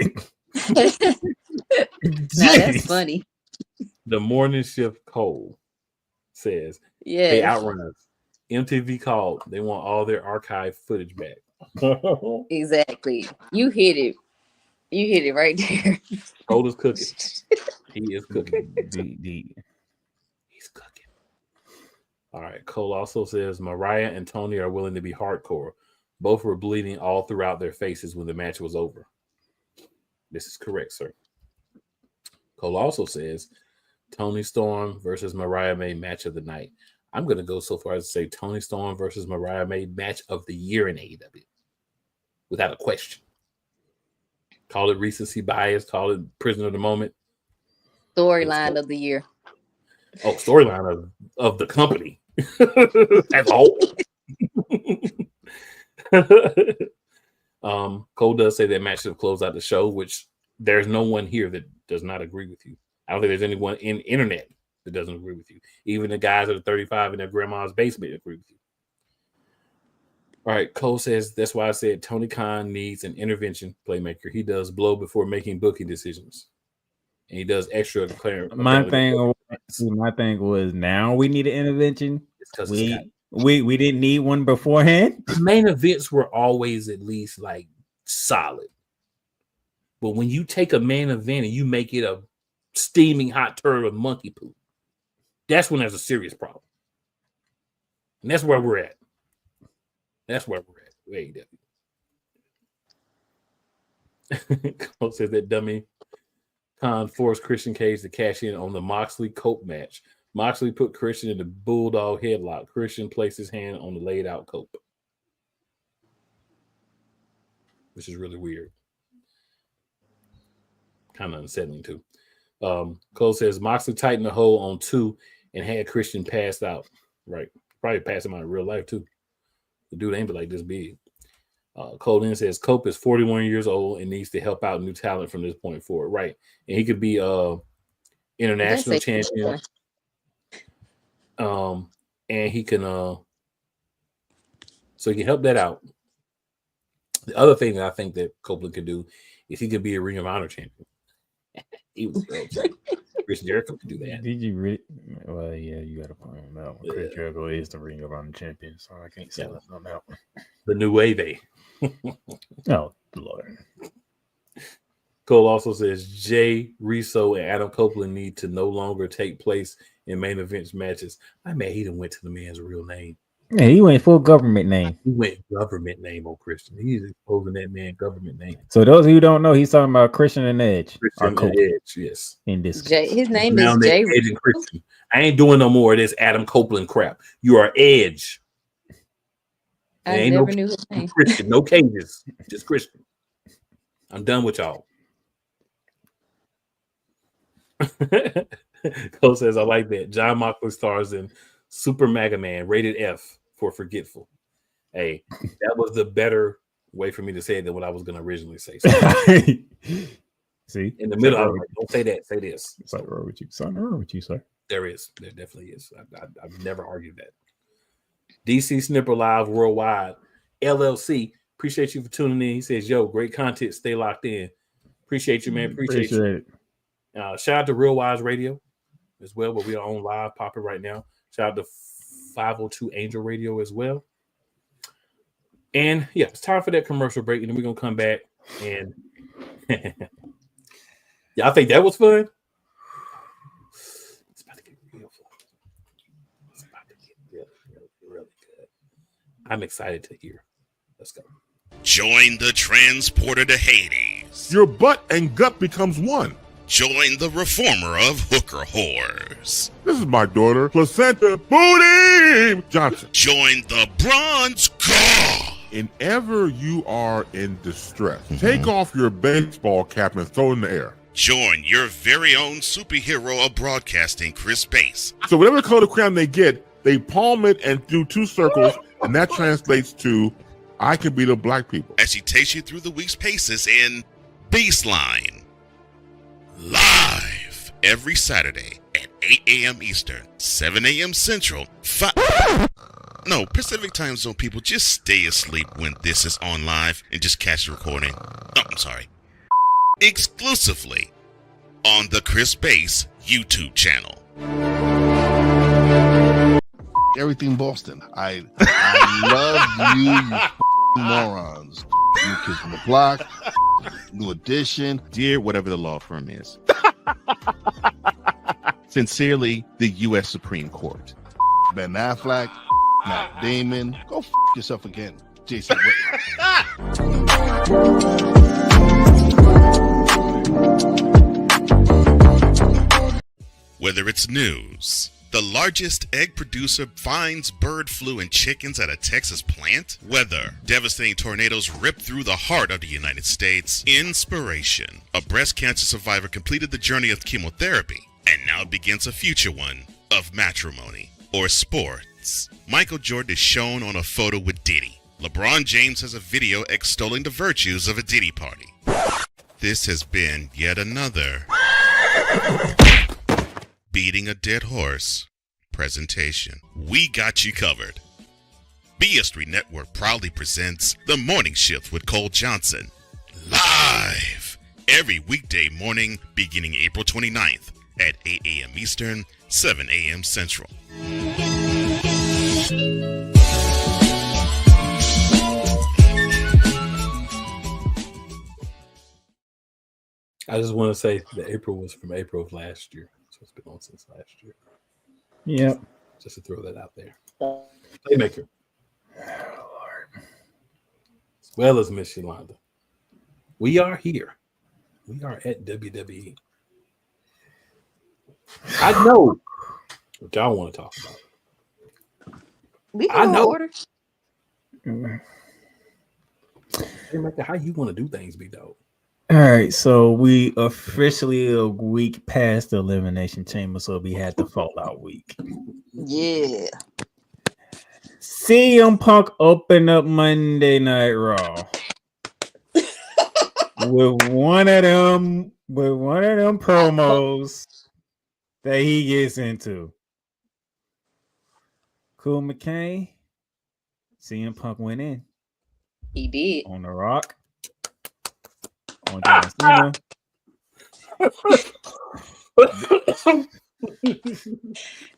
That's funny. The morning shift Cole says yeah, they outrun us. MTV called. They want all their archive footage back. Exactly. You hit it. You hit it right there. Cole is cooking. He is cooking. He's cooking. All right. Cole also says Mariah and Tony are willing to be hardcore. Both were bleeding all throughout their faces when the match was over. This is correct, sir. Cole also says Tony Storm versus Mariah May match of the night. I'm going to go so far as to say Tony Storm versus Mariah May match of the year in AEW. Without a question. Call it recency bias. Call it prisoner of the moment. Storyline of the year. Oh, storyline of the company. As a whole. Cole does say that match should have closed out the show, which there's no one here that does not agree with you. I don't think there's anyone in internet that doesn't agree with you. Even the guys that are 35 in their grandma's basement agree with you. All right, Cole says, that's why I said Tony Khan needs an intervention playmaker. He does blow before making booking decisions. And he does extra declaring. My thing was now we need an intervention. We didn't need one beforehand. The main events were always at least like solid. But when you take a main event and you make it a steaming hot turd of monkey poop, that's when there's a serious problem. And that's where we're at. That's where we're at. AEW. Cole says that dummy Khan forced Christian Cage to cash in on the Moxley Cope match. Moxley put Christian in the bulldog headlock. Christian placed his hand on the laid out Cope, which is really weird. Kind of unsettling too. Cole says Moxley tightened the hole on 2 and had Christian passed out. Right. Probably passed him out in real life too. The dude ain't like this big. Cole then says Cope is 41 years old and needs to help out new talent from this point forward. Right. And he could be international champion. And he can so he can help that out. The other thing that I think that Copeland could do is he could be a Ring of Honor champion. He was Chris Jericho could do that. Did you really? Well, yeah, you got a point on that one. Chris Jericho is the Ring of Honor champion, so I can't say nothing on that one. The new wave. Oh, Lord. Cole also says Jay Riso and Adam Copeland need to no longer take place in main events matches. I mean, he done went to the man's real name. Yeah, he went full government name. He went government name on Christian. He's exposing that man government name. So those who don't know, he's talking about Christian and Edge. Christian and Edge, yes. In this Jay, his name Now is that Jay. Edge and Christian. I ain't doing no more of this Adam Copeland crap. You are Edge. I ain't never no knew his name. Christian, no cages, just Christian. I'm done with y'all. Cole says, I like that. John Moxley stars in Super Mega Man, rated F for Forgetful. Hey, that was the better way for me to say it than what I was going to originally say. So, see, in the middle, I was like, don't say that, say this. Something wrong with you, son. Wrong with you, sir. There definitely is. I've never argued that. DC Snipper Live Worldwide, LLC. Appreciate you for tuning in. He says, yo, great content. Stay locked in. Appreciate you, man. Appreciate you. Shout out to Real Wise Radio as well, but we are on live popping right now. Shout out to 502 Angel Radio as well. And yeah, it's time for that commercial break, and then we're gonna come back and yeah, I think that was fun. It's about to get real fun. It's about to get really good. I'm excited to hear. Let's go. Join the transporter to Hades. Your butt and gut becomes one. Join the reformer of hooker whores. This is my daughter, Placenta Booty Johnson. Join the bronze god. Whenever you are in distress, take off your baseball cap and throw it in the air. Join your very own superhero of broadcasting, Chris Bass. So whatever color crown they get, they palm it and do 2 circles, and that translates to, I can be the black people. As he takes you through the week's paces in Baseline. Live every Saturday at 8 a.m. Eastern, 7 a.m. Central, Pacific Time Zone people, just stay asleep when this is on live and just catch the recording. Oh, I'm sorry. Exclusively on the Chris Bass YouTube channel. Everything Boston. I love you morons. New Kids on the Block, New Edition. Dear whatever the law firm is. Sincerely, the U.S. Supreme Court. Ben Affleck, Matt Damon. Go yourself again, Jason Whitlock. Whether it's news, the largest egg producer finds bird flu in chickens at a Texas plant, weather, devastating tornadoes rip through the heart of the United States, inspiration, a breast cancer survivor completed the journey of chemotherapy, and now begins a future one of matrimony or sports. Michael Jordan is shown on a photo with Diddy. LeBron James has a video extolling the virtues of a Diddy party. This has been yet another beating a dead horse presentation. We got you covered. BS3 Network proudly presents The Morning Shift with Cole Johnson. Live every weekday morning beginning April 29th at 8 a.m. Eastern, 7 a.m. Central. I just want to say that April was from April of last year. So it's been on since last year. Yep. Just to throw that out there. Playmaker. Oh, Lord. As well as Miss Yolanda. We are here. We are at WWE. I know what y'all want to talk about. We I can know. order. Playmaker, how you want to do things, big dog? All right, so we officially a week past the Elimination Chamber, so we had the Fallout week. Yeah. CM Punk opened up Monday Night Raw with one of them promos that he gets into. Cool McCain, CM Punk went in. He did. On The Rock. On John Cena.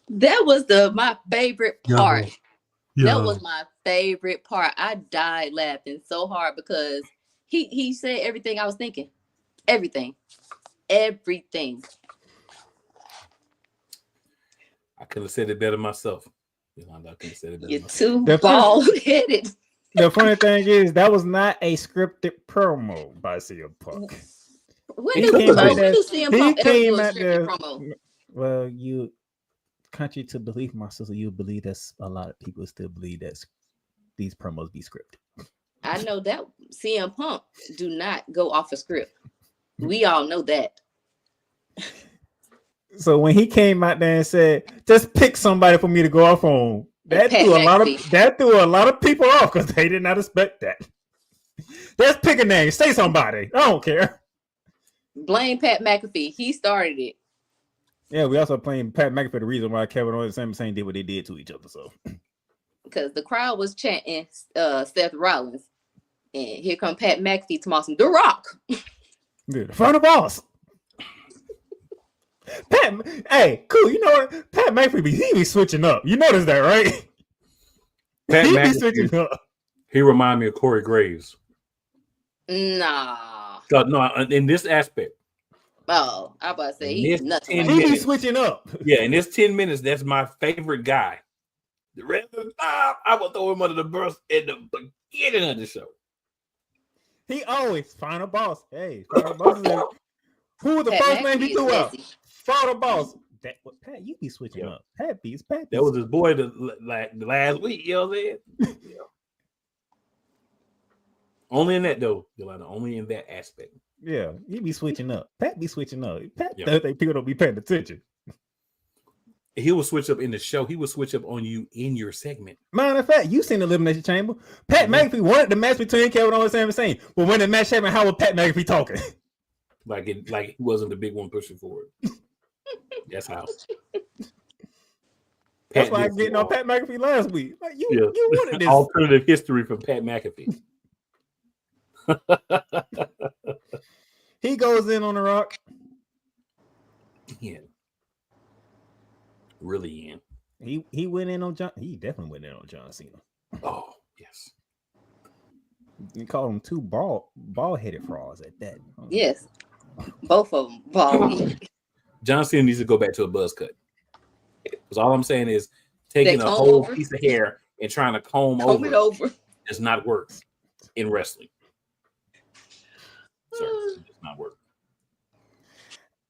That was my favorite part. That was my favorite part. I died laughing so hard because he said everything I was thinking. Everything. I could have said it better myself. Yolanda, I could have said it better You're myself. too bald-headed. The funny thing is, that was not a scripted promo by CM Punk. When do CM Punk ever do a scripted promo? Well, you, contrary to belief, my sister, you believe that's a lot of people still believe that these promos be scripted. I know that CM Punk do not go off a script. We all know that. So when he came out there and said, "Just pick somebody for me to go off on," that threw a lot of people off because they did not expect that. Just pick a name, say somebody. I don't care. Blame Pat McAfee. He started it. Yeah, we also blame Pat McAfee for the reason why Kevin Owens and Sami Zayn did what they did to each other. So because the crowd was chanting Seth Rollins, and here come Pat McAfee to some The Rock. Dude, front of boss. Pat, hey, cool. You know what? Pat McAfee he be switching up. You notice that, right? Pat he McAfee, be switching up. He remind me of Corey Graves. Nah. No, in this aspect. Oh, I about to say he's nuts. He be switching up. Yeah, in this 10 minutes, that's my favorite guy. The rest of the time, I will throw him under the bus at the beginning of the show. He always final boss. Hey, final boss. Who was the first name he threw out? Final boss. Pat, you be switching up. Pat. That was his boy the last week. You know what I'm saying? Yeah. Only in that though, Yolanda. Only in that aspect. Yeah, he be switching up. Pat be switching up. Pat doesn't think people don't be paying attention. He will switch up in the show. He will switch up on you in your segment. Matter of fact, you seen the Elimination Chamber. Pat McAfee wanted the match between Kevin Owens and Sami Zayn, but when the match happened, how was Pat McAfee talking? Like he wasn't the big one pushing forward. That's how. That's why I getting on Pat McAfee last week. Like you wanted this alternative history from Pat McAfee. He goes in on The Rock. Yeah. Really in. He went in on John. He definitely went in on John Cena. Oh, yes. You call them two bald-headed frauds at that. Yes. Both of them bald. John Cena needs to go back to a buzz cut. Because all I'm saying is taking a whole piece of hair and trying to comb it over does not work in wrestling. Sir, it does not work.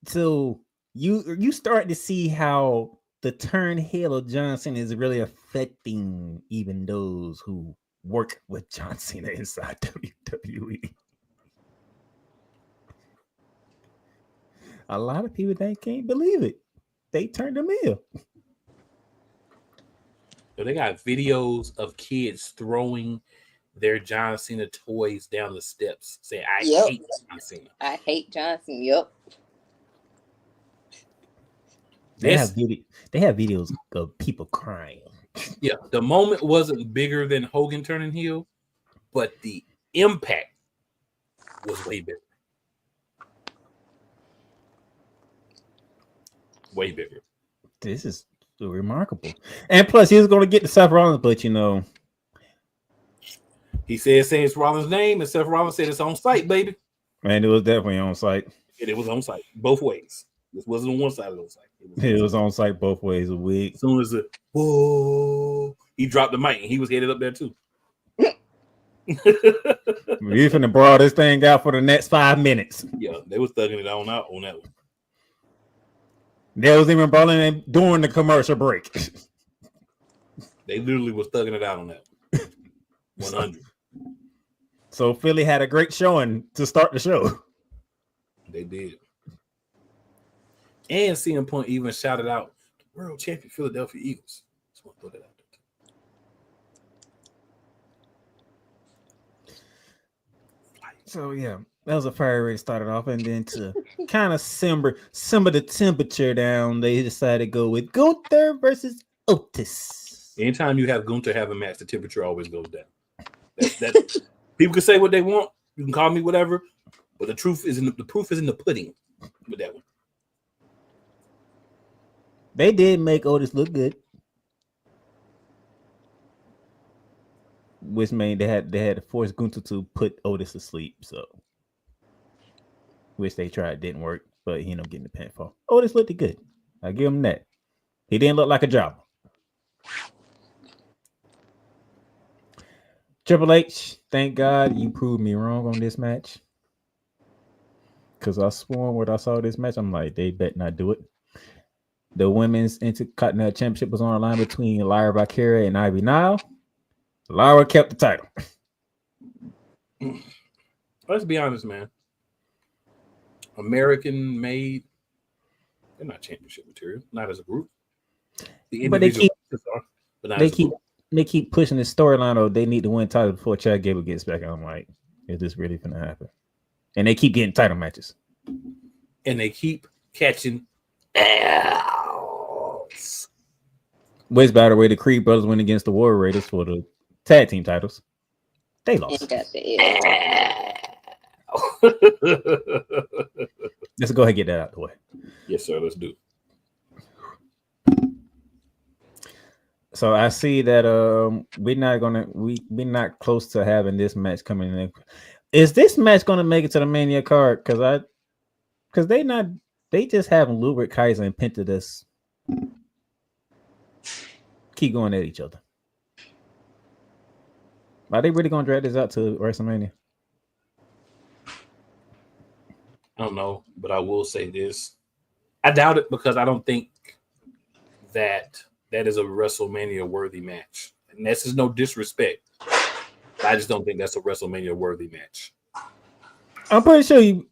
So you start to see how the turn heel of John Cena is really affecting even those who work with John Cena inside WWE. A lot of people they can't believe it. They turned him heel. So they got videos of kids throwing their John Cena toys down the steps, saying, "I hate John Cena. I hate John Cena." Yep. They have videos of people crying. Yeah, the moment wasn't bigger than Hogan turning heel, but the impact was way bigger. Way bigger. This is remarkable. And plus, he was going to get to Seth Rollins, but he said Seth Rollins' name, and Seth Rollins said it's on site, baby. Man, it was definitely on site. And it was on site both ways. This wasn't on one side of the site. It was on site both ways a week. As soon as he dropped the mic, and he was headed up there too. We finna brawl this thing out for the next 5 minutes. Yeah, they was thugging it on that one. They was even brawling during the commercial break. They literally was thugging it out on that 100. So Philly had a great showing to start the show. They did. And CM Punk even shouted out, "World Champion Philadelphia Eagles." Just want to put that out there. So yeah, that was a fire rate started off, and then to kind of simmer the temperature down, they decided to go with Gunther versus Otis. Anytime you have Gunther have a match, the temperature always goes down. That people can say what they want. You can call me whatever, but the proof is in the pudding with that one. They did make Otis look good. which meant they had to force Gunther to put Otis to sleep. So, which they tried, didn't work, but he ended up getting the pinfall. Otis looked good. I give him that. He didn't look like a jobber. Triple H, thank God you proved me wrong on this match. Because I swore when I saw this match, I'm like, they bet not do it. The women's Intercontinental Championship was on the line between Lyra Valkyria and Ivy Nile. Lyra kept the title. Let's be honest, man. American made, they're not championship material, not as a group. The But they individual keep pushing this storyline of they need to win title before Chad Gable gets back. I'm like, is this really gonna happen? And they keep getting title matches. And they keep catching L's. Which, by the way, the Creed brothers went against the War Raiders for the tag team titles. They lost. Got the Let's go ahead and get that out of the way. Yes, sir. Let's do. So I see that we're not close to having this match coming in. Is this match gonna make it to the Mania card? Because they just have Ludwig Kaiser and Penta this keep going at each other. Are they really gonna drag this out to WrestleMania? I don't know, but I will say this. I doubt it because I don't think that is a WrestleMania worthy match. And this is no disrespect. I just don't think that's a WrestleMania worthy match. I'm pretty sure you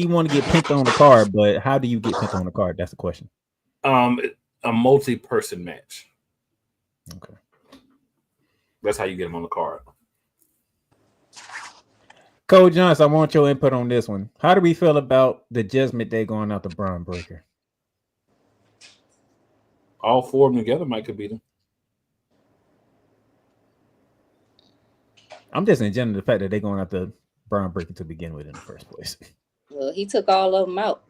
want to get Penta on the card, but how do you get Penta on the card? That's the question. A multi-person match. Okay. That's how you get him on the card. Cole Johnson, I want your input on this one. How do we feel about the Judgment Day going out to Braun Breaker? All four of them together might could beat him. I'm just enjoying the fact that they're going after Braun Breaker to begin with in the first place. Well, he took all of them out.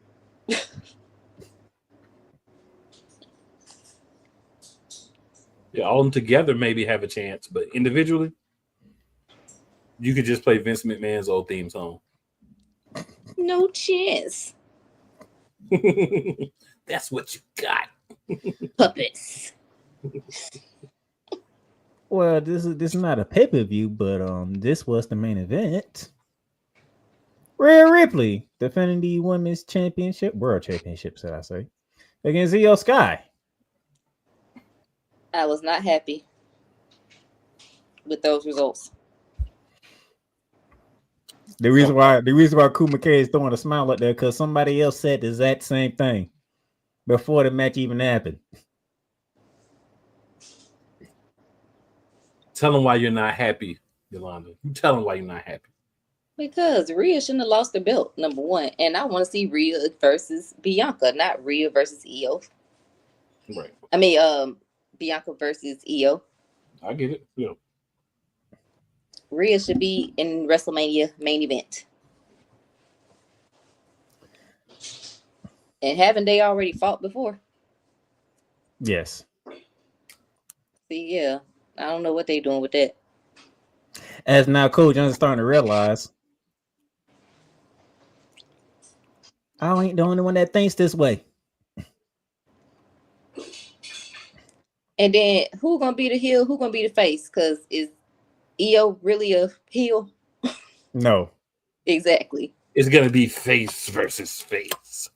Yeah, all of them together maybe have a chance, but individually, you could just play Vince McMahon's old theme song. No chance. That's what you got. Puppets. Well, this is not a pay-per-view, but this was the main event. Rhea Ripley defending the women's championship, world championship, should I say, against Io Sky. I was not happy with those results. The reason why Ku McKay is throwing a smile up there because somebody else said the exact same thing before the match even happened. Tell them why you're not happy, Yolanda. You tell them why you're not happy. Because Rhea shouldn't have lost the belt, number one. And I want to see Rhea versus Bianca, not Rhea versus Io. Right. I mean, Bianca versus Io. I get it. Yeah. Rhea should be in WrestleMania main event. And haven't they already fought before? Yes. See, yeah. I don't know what they're doing with that. As now Cole Johnson starting to realize, I ain't the only one that thinks this way. And then who gonna be the heel? Who gonna be the face? Because is Io really a heel? No. Exactly. It's gonna be face versus face.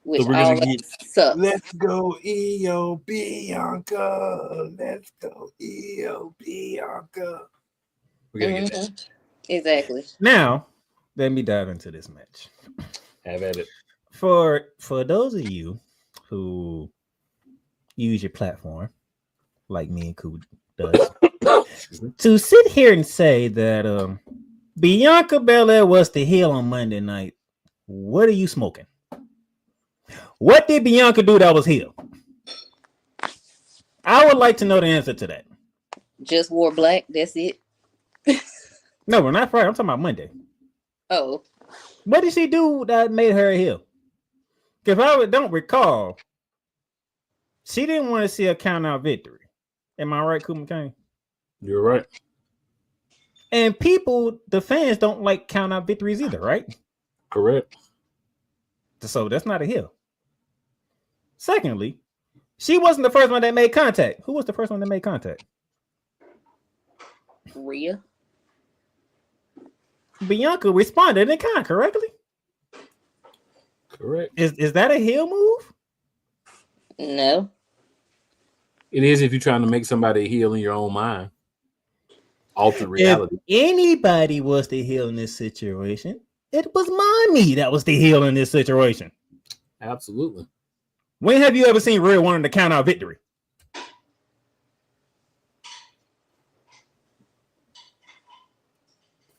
Which So we're all gonna get, sucks. let's go Io Bianca. Let's go Io Bianca. We're gonna get that. Exactly. Now, let me dive into this match. Have at it. For those of you who use your platform, like me and Ku does, to sit here and say that Bianca Belair was the heel on Monday night, what are you smoking? What did Bianca do that was heel? I would like to know the answer to that. Just wore black. That's it. No, we're not Friday. I'm talking about Monday. Oh. What did she do that made her a heel? Because I don't recall, she didn't want to see a count out victory. Am I right, Ku McCain? You're right. And the fans don't like count out victories either, right? Correct. So that's not a heel. Secondly, she wasn't the first one that made contact. Who was the first one that made contact? Rhea. Bianca responded in kind correctly. Correct. Is that a heel move? No. It is if you're trying to make somebody a heel in your own mind. Alter reality. If anybody was the heel in this situation, it was Mommy that was the heel in this situation. Absolutely. When have you ever seen Rhea wanting to count out victory?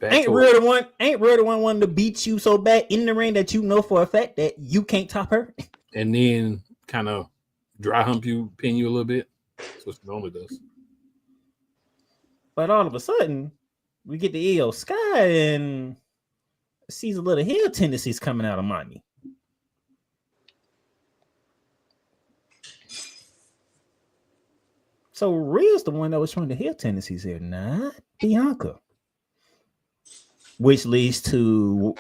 Ain't Rhea the one wanting to beat you so bad in the ring that you know for a fact that you can't top her? And then kind of dry hump you, pin you a little bit. That's what she normally does. But all of a sudden, we get the Io Sky and sees a little heel tendencies coming out of Mommy. So Rhea's the one that was showing the heel tendencies here, not Bianca. Which is one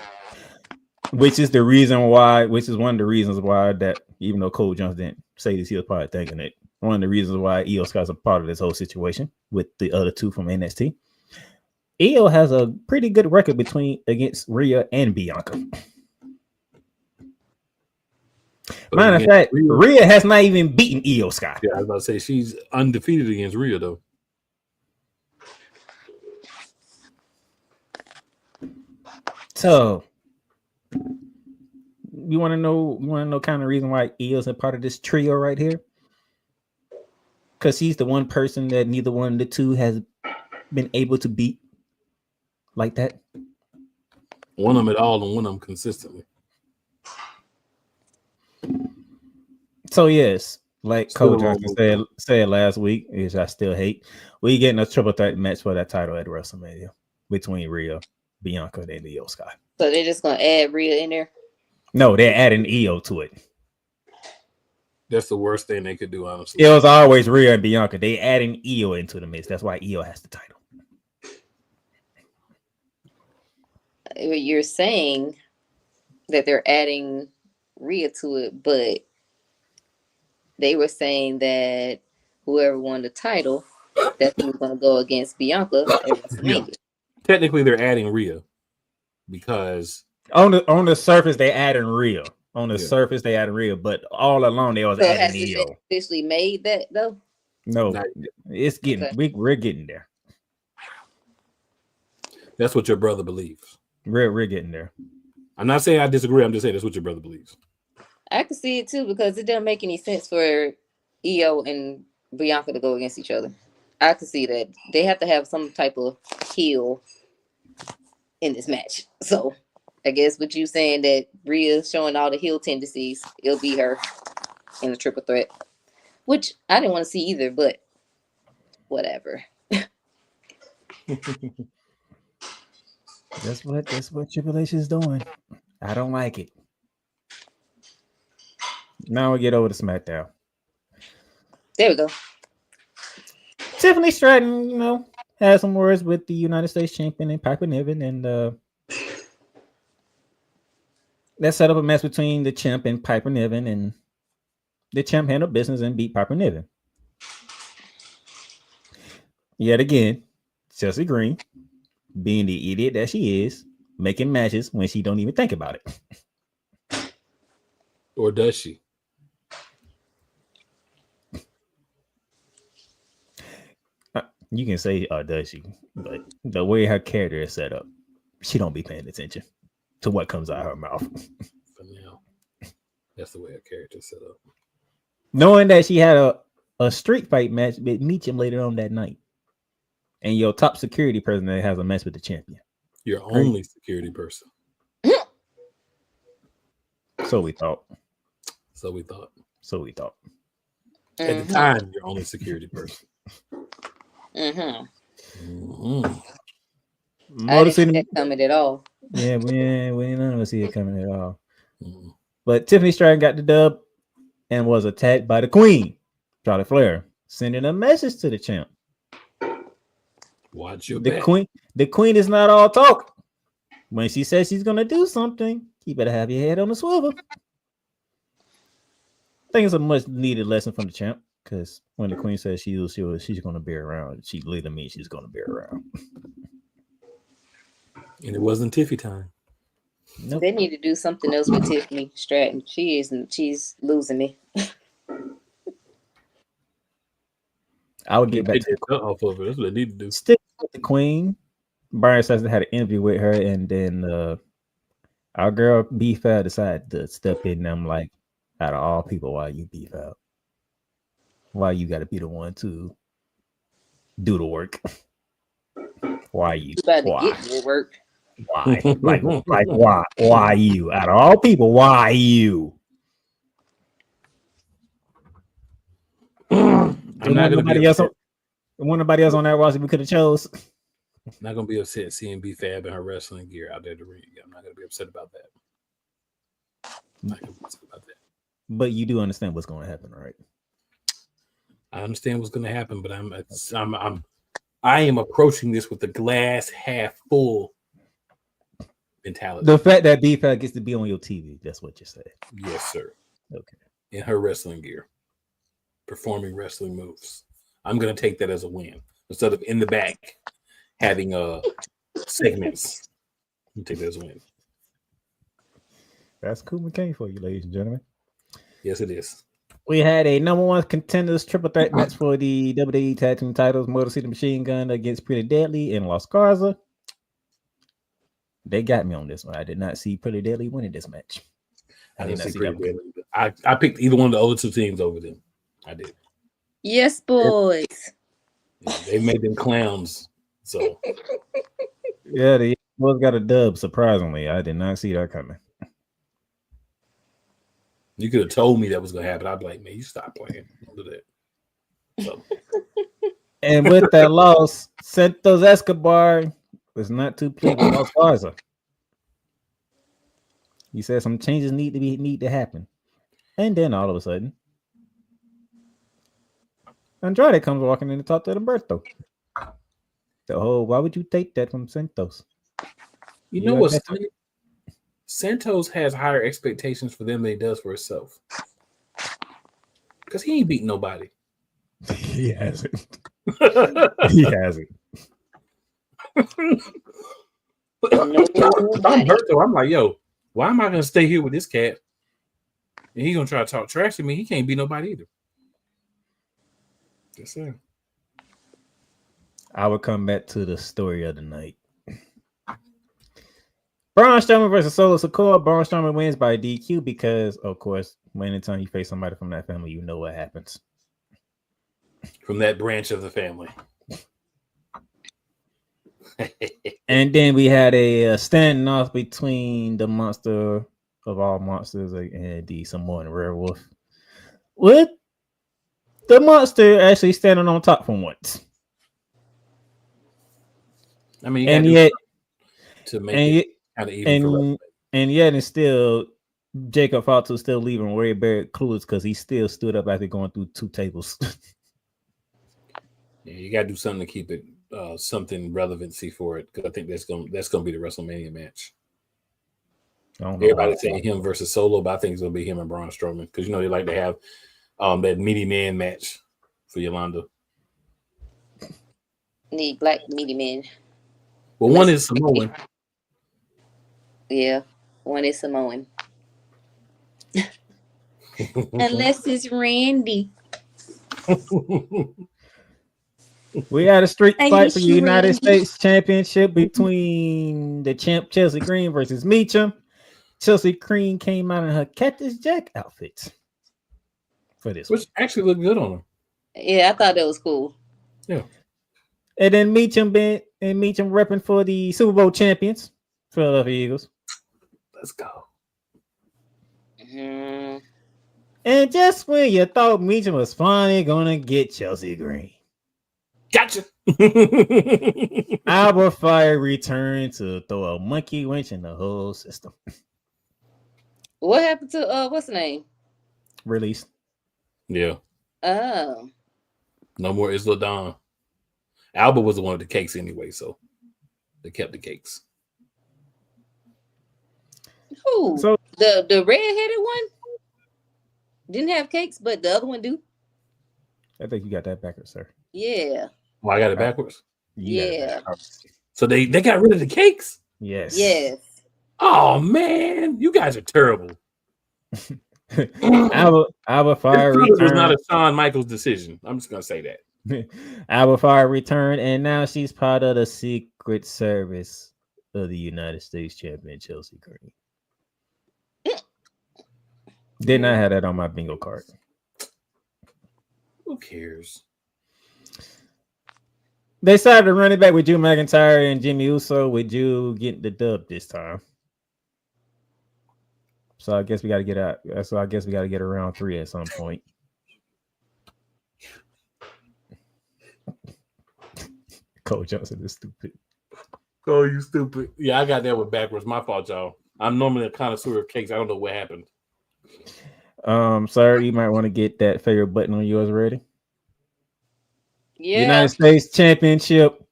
of the reasons why that, even though Cole Jones didn't say this, he was probably thinking it. One of the reasons why Io Sky's a part of this whole situation with the other two from NXT. Io has a pretty good record against Rhea and Bianca. Matter of fact, Rhea has not even beaten Io Sky. Yeah, I was about to say she's undefeated against Rhea though. So you want to know kind of reason why Io's a part of this trio right here? Because he's the one person that neither one of the two has been able to beat like that. One of them at all and one of them consistently. So yes, like Cole Johnson said last week, which I still hate, we getting a triple threat match for that title at WrestleMania between Rhea, Bianca, and Io Sky. So they're just gonna add Rhea in there? No, they're adding Io to it. That's the worst thing they could do, honestly. It was always Rhea and Bianca. They adding Io into the mix. That's why Io has the title. You're saying that they're adding Rhea to it, but they were saying that whoever won the title, that's who's going to go against Bianca at WrestleMania. Yeah. Technically, they're adding Rhea because on the surface they're adding Rhea. On the surface they added Rhea, but all along they was adding Io. Has it officially made that though? No, it's getting we're getting there. That's what your brother believes. We're getting there. I'm not saying I disagree. I'm just saying that's what your brother believes. I can see it too because it doesn't make any sense for Io and Bianca to go against each other. I can see that they have to have some type of heel in this match. So I guess what you saying that Rhea's showing all the heel tendencies, it'll be her in a triple threat, which I didn't want to see either, but whatever. That's what Triple H is doing. I don't like it. Now we get over to SmackDown. There we go. Tiffany Stratton, had some words with the United States champion and Piper Niven, and that set up a match between the champ and Piper Niven, and the champ handled business and beat Piper Niven. Yet again, Chelsea Green, being the idiot that she is, making matches when she don't even think about it. Or does she? You can say, does she? But the way her character is set up, she don't be paying attention to what comes out of her mouth. For now, that's the way her character is set up. Knowing that she had a street fight match with Meacham later on that night, and your top security person that has a match with the champion. Your only security person. So we thought. At the time, your only security person. Mm-hmm. I didn't see that coming at all. Yeah, we none of us see it coming at all. But Tiffany Stratton got the dub and was attacked by the Queen, Charlotte Flair, sending a message to the champ. Watch your The back. queen is not all talk. When she says she's gonna do something, you better have your head on the swivel. I think it's a much needed lesson from the champ, because when the queen says she's gonna be around, she literally means she's gonna be around. And it wasn't Tiffy time. Nope. They need to do something else with Tiffany Stratton. She's losing me. I would get back Take to that cut off of it. That's what they need to do. stick with the queen. Brian says they had an interview with her, and then our girl B-Fab decided to step in. And I'm like, out of all people, why you B-Fab? Why you got to be the one to do the work? Why you? You about to Why? get more work. Why? like why? Why you? Out of all people, why you? I'm not gonna be upset. Nobody else on that roster we could have chose. I'm not gonna be upset seeing B-Fab in her wrestling gear out there to ring. I'm not gonna be upset about that. I'm not gonna be upset about that. But you do understand what's going to happen, right? I understand what's gonna happen, but I am approaching this with the glass half full mentality. The fact that B-Fab gets to be on your TV, that's what you said. Yes, sir. Okay. In her wrestling gear, performing wrestling moves. I'm gonna take that as a win instead of in the back having segments. You take that as a win. That's cool McCain for you, ladies and gentlemen. Yes, it is. We had a number one contenders triple threat match for the WWE Tag Team titles. Motor City Machine Gun against Pretty Deadly and Los Garza. They got me on this one. I did not see Pretty Deadly winning this match. I didn't see Pretty Deadly. I picked either one of the other two teams over them. I did. Yes, boys. They made them clowns. So yeah, they both got a dub. Surprisingly, I did not see that coming. You could have told me that was gonna happen. I'd be like, man, you stop playing. Don't do that. So. And with that loss, Santos Escobar was not too pleased with Los Garza. He said some changes need to happen. And then all of a sudden, Andrade comes walking in to talk to Humberto. So, why would you take that from Santos? You know what's funny? Santos has higher expectations for them than he does for himself. Because he ain't beating nobody. He hasn't. He hasn't. Humberto, I'm like, yo, why am I going to stay here with this cat? And he's going to try to talk trash to me. He can't beat nobody either. Yes, sir. I would come back to the story of the night. Braun Strowman versus Solo Sikoa. Braun Strowman wins by DQ because, of course, anytime you face somebody from that family, you know what happens. From that branch of the family. And then we had a standoff between the monster of all monsters and the Samoan werewolf. With the monster actually standing on top for once. I mean, and yet, to make it kind of even and yet, and still, Jacob Fatu still leaving Ray Barrett clueless because he still stood up after going through two tables. Yeah, you got to do something to keep it something relevancy for it, because I think that's gonna be the WrestleMania match. Everybody's saying him versus Solo, but I think it's gonna be him and Braun Strowman, because they like to have that meaty man match for Yolanda. Need black meaty men. Well, one is Samoan. Yeah, one is Samoan. Unless it's Randy. We had a street fight for the United States Championship between the champ Chelsea Green versus Meacham. Chelsea Green came out in her Cactus Jack outfit for this, which actually looked good on her. Yeah, I thought that was cool. Yeah. And then Meacham repping for the Super Bowl champions, Philadelphia Eagles. Let's go. Mm-hmm. And just when you thought Meacham was finally gonna get Chelsea Green, gotcha. Albert Fire returned to throw a monkey wrench in the whole system. What happened to what's the name? Released. Yeah. Oh. No more Isla Dawn. Alba was the one with the cakes anyway, so they kept the cakes. Who? So- the red-headed one didn't have cakes, but the other one do. I think you got that backwards, sir. Yeah. Well, I got it backwards. You got it Yeah. backwards. So they got rid of the cakes? Yes. Yes. Oh man, you guys are terrible. Alba Fire This was not returned. a Shawn Michaels decision. I'm just gonna say that. Alba Fire returned, and now she's part of the Secret Service of the United States Champion Chelsea Green. Did not have that on my bingo card. Who cares? They decided to run it back with Drew McIntyre and Jimmy Uso, with Drew getting the dub this time. So I guess we got to get out. So I guess we got to get around 3 at some point. Cole Johnson is stupid. Oh, you stupid. Yeah, I got that one backwards. My fault, y'all. I'm normally a connoisseur of cakes. I don't know what happened. Sir, you might want to get that favorite button on yours ready. Yeah. United States Championship.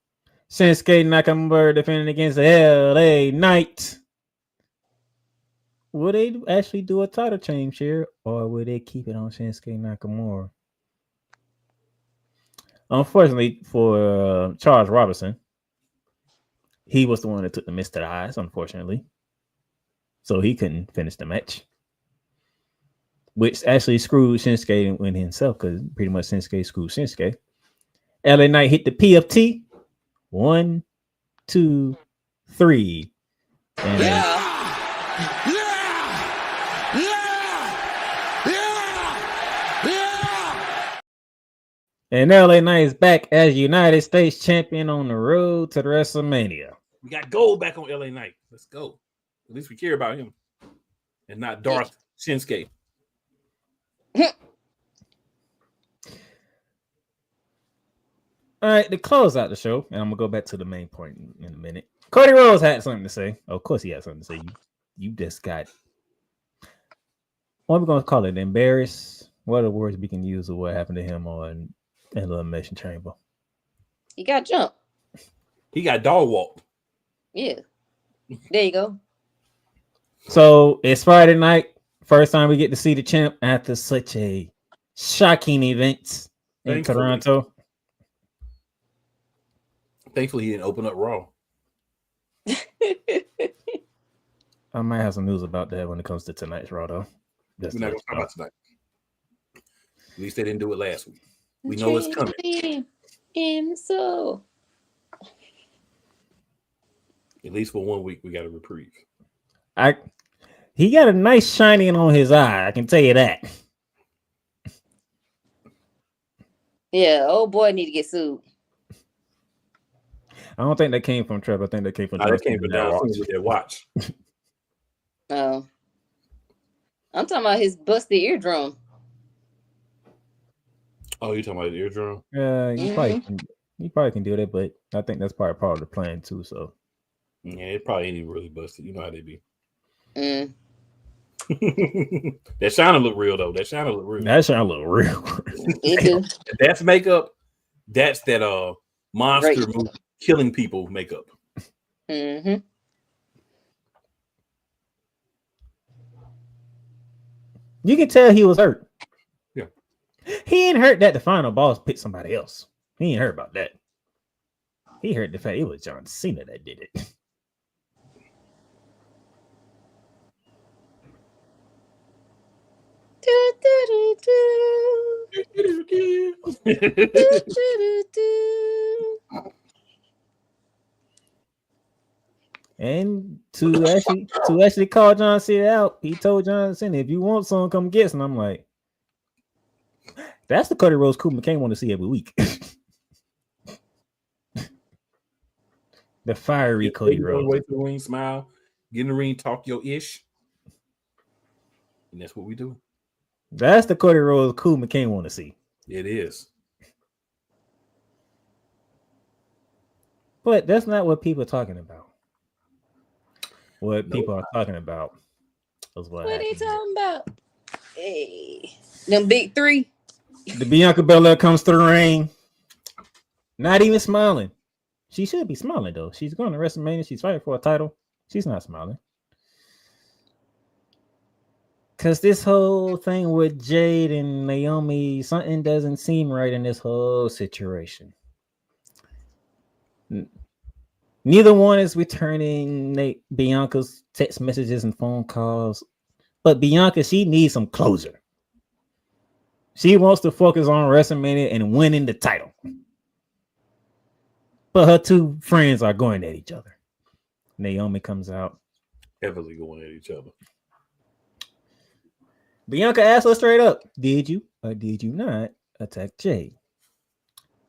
Shinsuke Nakamura defending against the LA Knight. Will they actually do a title change here, or will they keep it on Shinsuke Nakamura? Unfortunately for Charles Robinson, he was the one that took the miss to the eyes, unfortunately. So he couldn't finish the match, which actually screwed Shinsuke and himself, because pretty much Shinsuke screwed Shinsuke. LA Knight hit the PFT. 1, 2, 3. And And LA Knight is back as United States champion on the road to the WrestleMania. We got gold back on LA Knight. Let's go. At least we care about him and not Darth Shinsuke. All right, to close out the show, and I'm gonna go back to the main point in a minute. Cody Rhodes had something to say. Oh, of course, he had something to say. You just got, what are we gonna call it? Embarrassed? What are the words we can use of what happened to him on Elimination Chamber? He got jumped. He got dog walked. Yeah. There you go. So it's Friday night. First time we get to see the champ after such a shocking event in Toronto. Thankfully, he didn't open up Raw. I might have some news about that when it comes to tonight's Raw, though. We're not going to talk about tonight. At least they didn't do it last week. We know it's coming. And so, at least for 1 week, we got a reprieve. He got a nice shining on his eye. I can tell you that. yeah, old boy need to get sued. I don't think that came from Trevor. I think that came from That came from down with their watch. Oh, I'm talking about his busted eardrum. Oh, you're talking about the eardrum? You probably can do that, but I think that's probably part of the plan too. So yeah, it probably ain't even really busted. You know how they be. Mm. That shine look real though. That shine look real. It do. That's makeup. That's that monster movie, killing people makeup. Mm-hmm. You can tell he was hurt. Yeah. He ain't hurt that the final boss picked somebody else. He ain't hurt about that. He hurt the fact it was John Cena that did it. And to actually call John Cena out, he told John Cena, if you want some, come get some. I'm like, that's the Cody Rhodes Cool McCain want to see every week. The fiery Cody Rhodes. Wait to the ring, smile, get in the ring, talk your ish. And that's what we do. That's the Cody Rhodes Cool McCain want to see. It is. But that's not what people are talking about. What people are talking about is what are they happened. talking about? Hey, them big three. The Bianca Belair comes to the ring. Not even smiling. She should be smiling though. She's going to WrestleMania. She's fighting for a title. She's not smiling. Because this whole thing with Jade and Naomi, something doesn't seem right in this whole situation. Neither one is returning Bianca's text messages and phone calls. But Bianca, she needs some closure. She wants to focus on WrestleMania and winning the title. But her two friends are going at each other. Naomi comes out. Heavily going at each other. Bianca asked her straight up, did you or did you not attack Jade?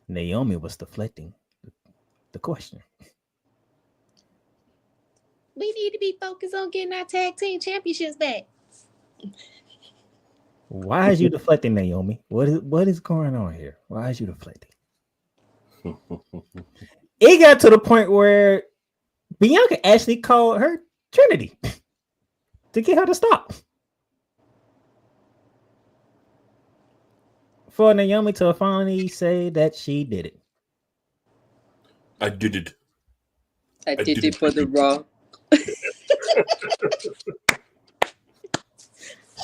Naomi was deflecting the question. We need to be focused on getting our tag team championships back. Why is you deflecting, Naomi? What is going on here? Why is you deflecting? It got to the point where Bianca actually called her Trinity to get her to stop. For Naomi to finally say that she did it. I did it. I did it for the Raw.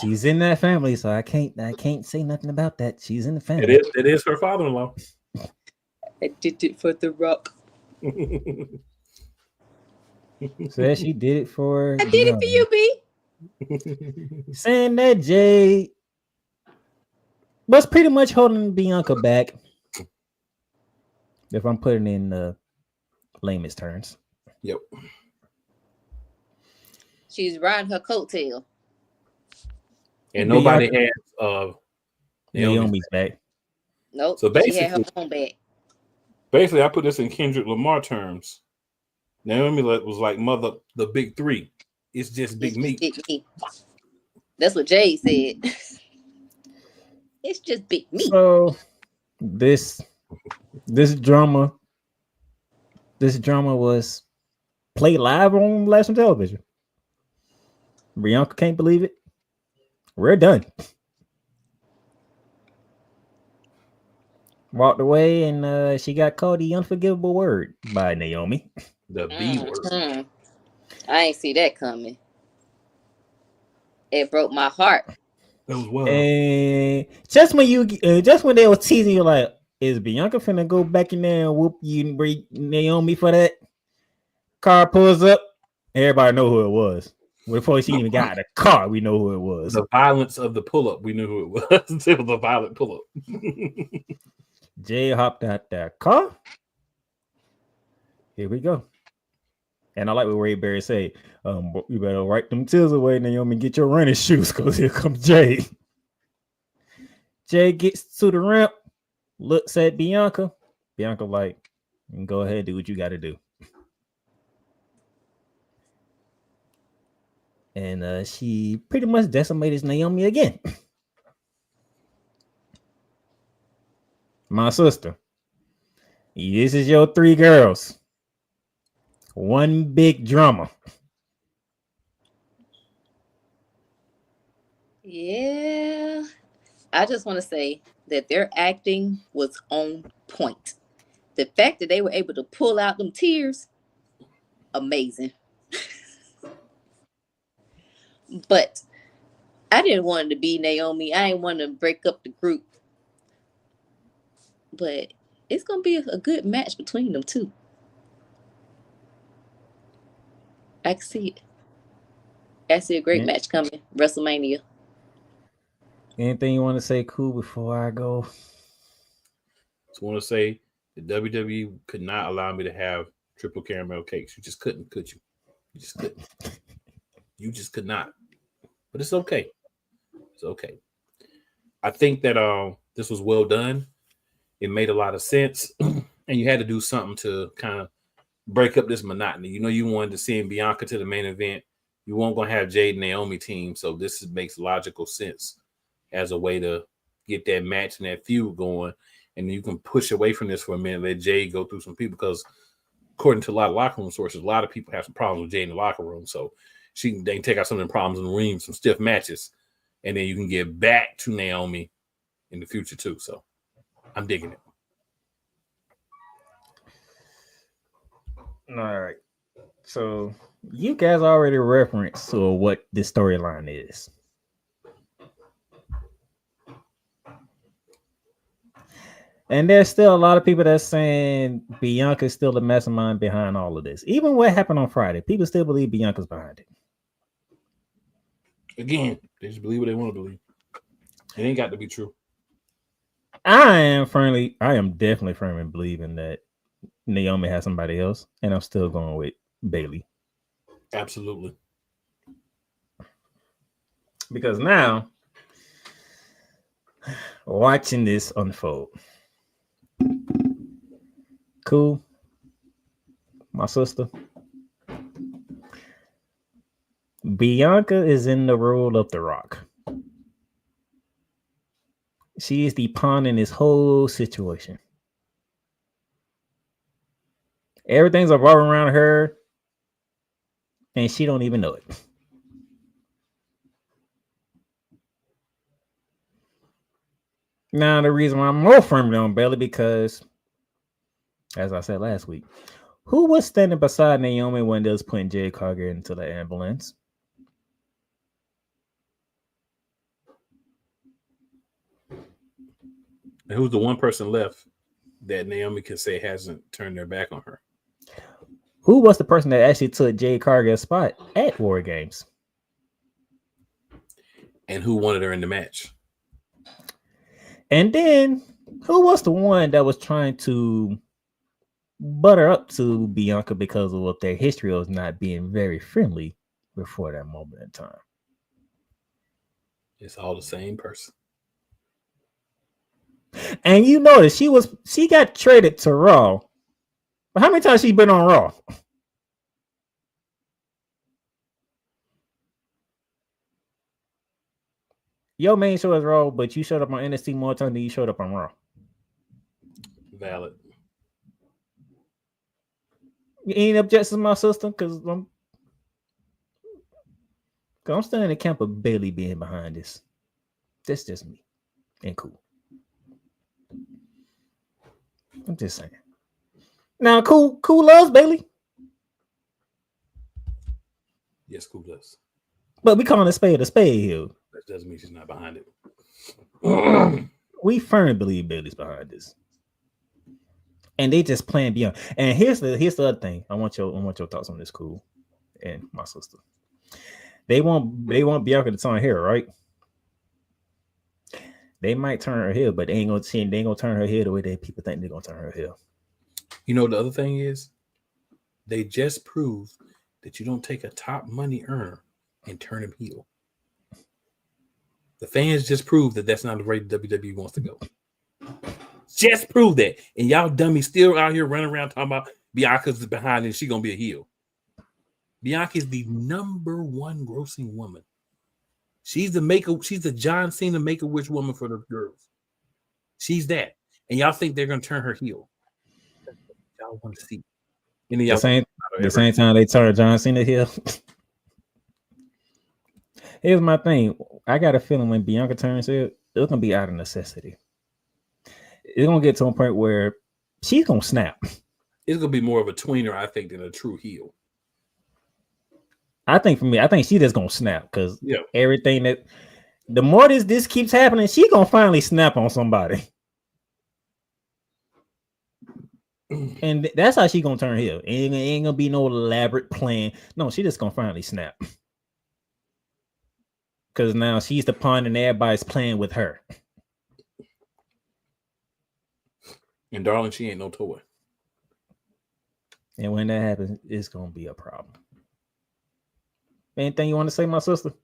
She's in that family, so I can't say nothing about that. She's in the family. It is her father-in-law. I did it for the Rock. So she did it for. I did it for you, B. Saying that Jay was pretty much holding Bianca back. If I'm putting in the lamest terms. Yep. She's riding her coattail. And nobody has Naomi's back. Nope. So basically, she had her own back. Basically, I put this in Kendrick Lamar terms. Naomi was like mother, the big three. It's just big meat. Big meat. That's what Jay said. It's just big meat. So this drama was played live on national television. Bianca can't believe it. We're done. Walked away and she got called the unforgivable word by Naomi. The B word. I ain't see that coming. It broke my heart. That was wild. And just when they were teasing you, like, is Bianca finna go back in there and whoop you and bring Naomi for that? Car pulls up, everybody know who it was. Before she even got in the car, we know who it was. The violence of the pull-up, we knew who it was. It was a violent pull-up. Jay hopped out that car. Here we go. And I like what Ray Barry say. You better wipe them tears away, Naomi, get your running shoes, because here comes Jay. Jay gets to the ramp, looks at Bianca. Bianca like, go ahead, do what you got to do. And she pretty much decimated Naomi again. My sister, this is your three girls. One big drama. Yeah. I just want to say that their acting was on point. The fact that they were able to pull out them tears, amazing. But I didn't want it to be Naomi. I didn't want to break up the group. But it's going to be a good match between them two. I can see it. I see a great match coming. WrestleMania. Anything you want to say, cool, before I go? Just want to say the WWE could not allow me to have triple caramel cakes. You just couldn't, could you? You just couldn't. You just could not. But it's okay. It's okay. I think that this was well done. It made a lot of sense. And you had to do something to kind of break up this monotony. You know, you wanted to send Bianca to the main event. You weren't going to have Jade and Naomi team. So this makes logical sense as a way to get that match and that feud going. And you can push away from this for a minute, let Jade go through some people, because according to a lot of locker room sources, a lot of people have some problems with Jade in the locker room. So they can take out some of the problems in the ring, some stiff matches, and then you can get back to Naomi in the future too. So I'm digging it. All right. So you guys already referenced to what this storyline is. And there's still a lot of people that's saying Bianca's still the mastermind behind all of this. Even what happened on Friday, people still believe Bianca's behind it. Again, they just believe what they want to believe. It ain't got to be true. I am definitely firmly believing that Naomi has somebody else, and I'm still going with Bailey. Absolutely. Because now, watching this unfold, cool, my sister, Bianca is in the role of The Rock. She is the pawn in this whole situation. Everything's revolving around her, and she don't even know it. Now, the reason why I'm more firmly on Bailey because, as I said last week, who was standing beside Naomi when they was putting Jay Cargill into the ambulance? And who's the one person left that Naomi can say hasn't turned their back on her? Who was the person that actually took Jay Cargill's spot at War Games? And who wanted her in the match? And then, who was the one that was trying to butter up to Bianca because of what their history was not being very friendly before that moment in time? It's all the same person. And you notice she got traded to Raw. But how many times she been on Raw? Your main show is Raw, but you showed up on NXT more times than you showed up on Raw. Valid. You ain't objecting my sister because I'm still in the camp of Bailey being behind this. That's just me. And cool. I'm just saying. Now, cool loves Bailey. Yes, cool does. But we calling a spade here. That doesn't mean she's not behind it. We firmly believe Bailey's behind this. And they just playing beyond. And here's the other thing. I want your thoughts on this, cool. And my sister. They want Bianca to turn heel, right? They might turn her heel, but they ain't gonna turn her heel the way that people think they're gonna turn her heel. You know, the other thing is, they just proved that you don't take a top money earner and turn him heel. The fans just proved that that's not the way WWE wants to go. Just proved that. And y'all dummies still out here running around talking about Bianca's behind and she's going to be a heel. Bianca is the number one grossing woman. She's the John Cena Make-A-Wish woman for the girls. She's that. And y'all think they're going to turn her heel. Y'all want to see. And then the same time they turn John Cena heel. Here's my thing. I got a feeling when Bianca turns heel, it's going to be out of necessity. It's going to get to a point where she's going to snap. It's going to be more of a tweener, I think, than a true heel. I think she just going to snap because everything that the more this keeps happening, she going to finally snap on somebody. And that's how she going to turn heel. Ain't going to be no elaborate plan. No, she just going to finally snap. Because now she's the pawn and everybody's playing with her. And darling, she ain't no toy. And when that happens, it's going to be a problem. Anything you want to say, my sister?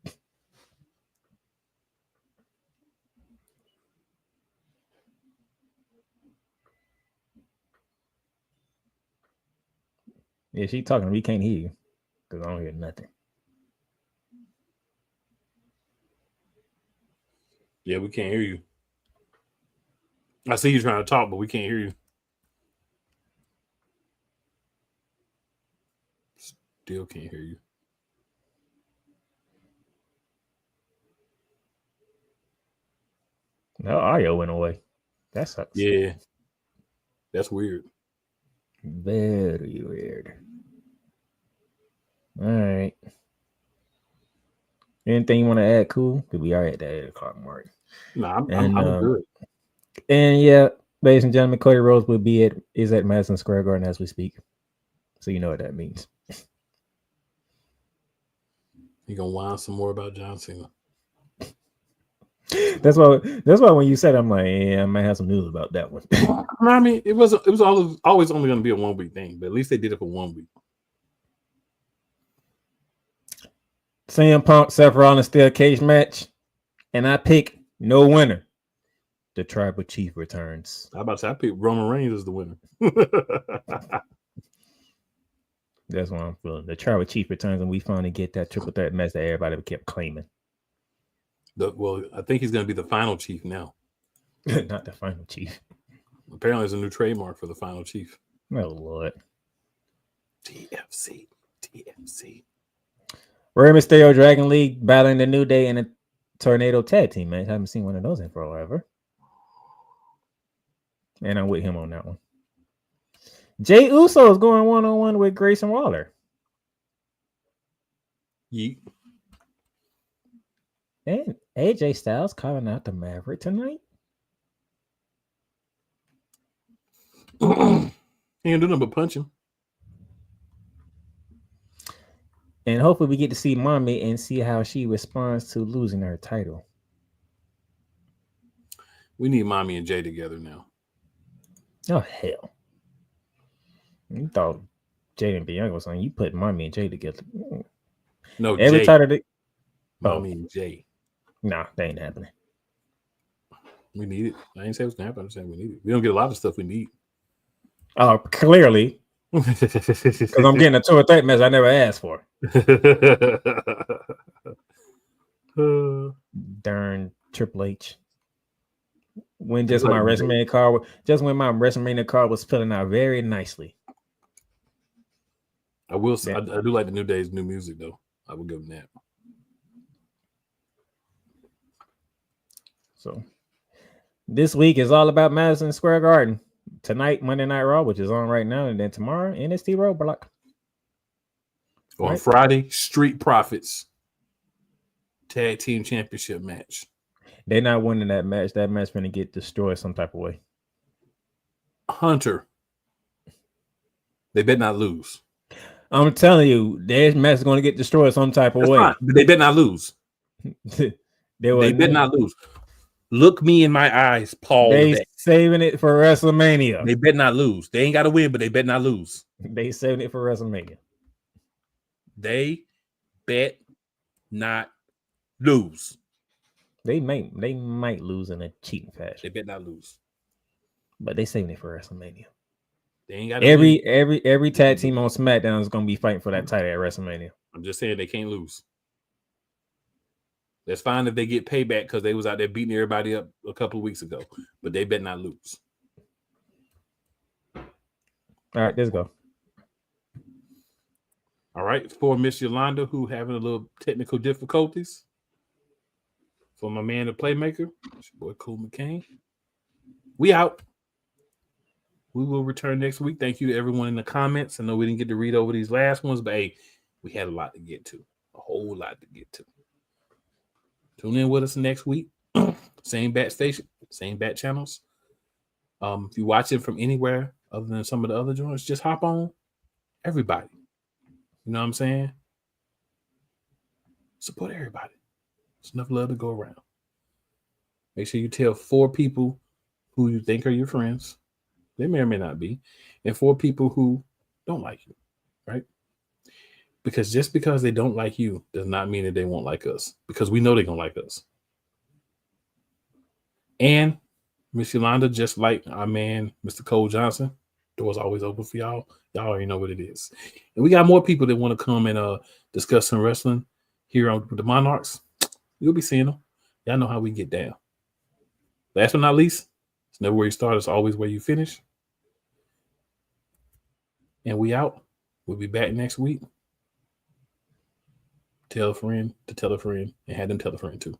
Yeah, she talking. We can't hear you because I don't hear nothing. Yeah, we can't hear you. I see you trying to talk, but we can't hear you. Still can't hear you. No, audio went away. That sucks. Yeah. That's weird. Very weird. Anything you want to add, cool? Because we are at the 8 o'clock mark. No, I'm And good. And yeah, ladies and gentlemen, Cody Rhodes is at Madison Square Garden as we speak. So you know what that means. You gonna whine some more about John Cena? That's why when you said, I'm like, yeah, I might have some news about that one. I mean, it was always only going to be a 1 week thing, but at least they did it for 1 week. CM Punk, Seth Rollins steel cage match, and I pick no winner. The Tribal Chief returns. How about I pick Roman Reigns as the winner? That's what I'm feeling. The Tribal Chief returns, and we finally get that triple threat match that everybody kept claiming. Well, I think he's going to be the final chief now. Not the final chief. Apparently, there's a new trademark for the final chief. Oh, Lord. TFC. Rey Mysterio, Dragon League, battling the New Day in a Tornado tag team match. I haven't seen one of those in forever. And I'm with him on that one. Jey Uso is going one-on-one with Grayson Waller. Yeet. And AJ Styles calling out the Maverick tonight. He ain't do nothing but punch him. And hopefully we get to see Mommy and see how she responds to losing her title. We need Mommy and Jay together now. Oh, hell. You thought Jay and Bianca was on. You put Mommy and Jay together. No, every Jay. title they... Mommy and Jay. Nah, that ain't happening. We need it. I ain't saying what's gonna happen. I'm saying we need it. We don't get a lot of stuff we need. Oh, clearly. Because I'm getting a tour threat match I never asked for. Darn Triple H. When just my WrestleMania card, when my WrestleMania card was filling out very nicely. I will say, I do like the New Day's new music though. I will give them that. So this week is all about Madison Square Garden. Tonight, Monday Night Raw, which is on right now, and then tomorrow, NXT Roadblock. On Friday, Street Profits Tag Team Championship match. They're not winning that match. That match going to get destroyed some type of way. Hunter. They better not lose. I'm telling you, their match is going to get destroyed some type of way. Fine, but they better not lose. they better not lose. Look me in my eyes, Paul. They saving it for WrestleMania. They better not lose. They ain't got to win, but they better not lose. They saving it for WrestleMania. They bet not lose. They might lose in a cheating fashion. They better not lose. But they saving it for WrestleMania. They ain't got every tag team on SmackDown is going to be fighting for that title at WrestleMania. I'm just saying they can't lose. That's fine if they get payback because they was out there beating everybody up a couple of weeks ago, but they better not lose. All right, let's go. All right, for Miss Yolanda, who having a little technical difficulties. For my man, the playmaker, it's your boy Cool McCain. We out. We will return next week. Thank you to everyone in the comments. I know we didn't get to read over these last ones, but hey, we had a lot to get to. A whole lot to get to. Tune in with us next week. Same bat station, same bat channels. If you watch it from anywhere other than some of the other joints, just hop on. Everybody. You know what I'm saying? Support everybody. There's enough love to go around. Make sure you tell 4 people who you think are your friends. They may or may not be. And 4 people who don't like you. Right? Because just because they don't like you does not mean that they won't like us. Because we know they're going to like us. And Miss Yolanda, just like our man, Mr. Cole Johnson, doors always open for y'all. Y'all already know what it is. And we got more people that want to come and discuss some wrestling here on the Monarchs. You'll be seeing them. Y'all know how we get down. Last but not least, it's never where you start. It's always where you finish. And we out. We'll be back next week. Tell a friend to tell a friend and have them tell a friend too.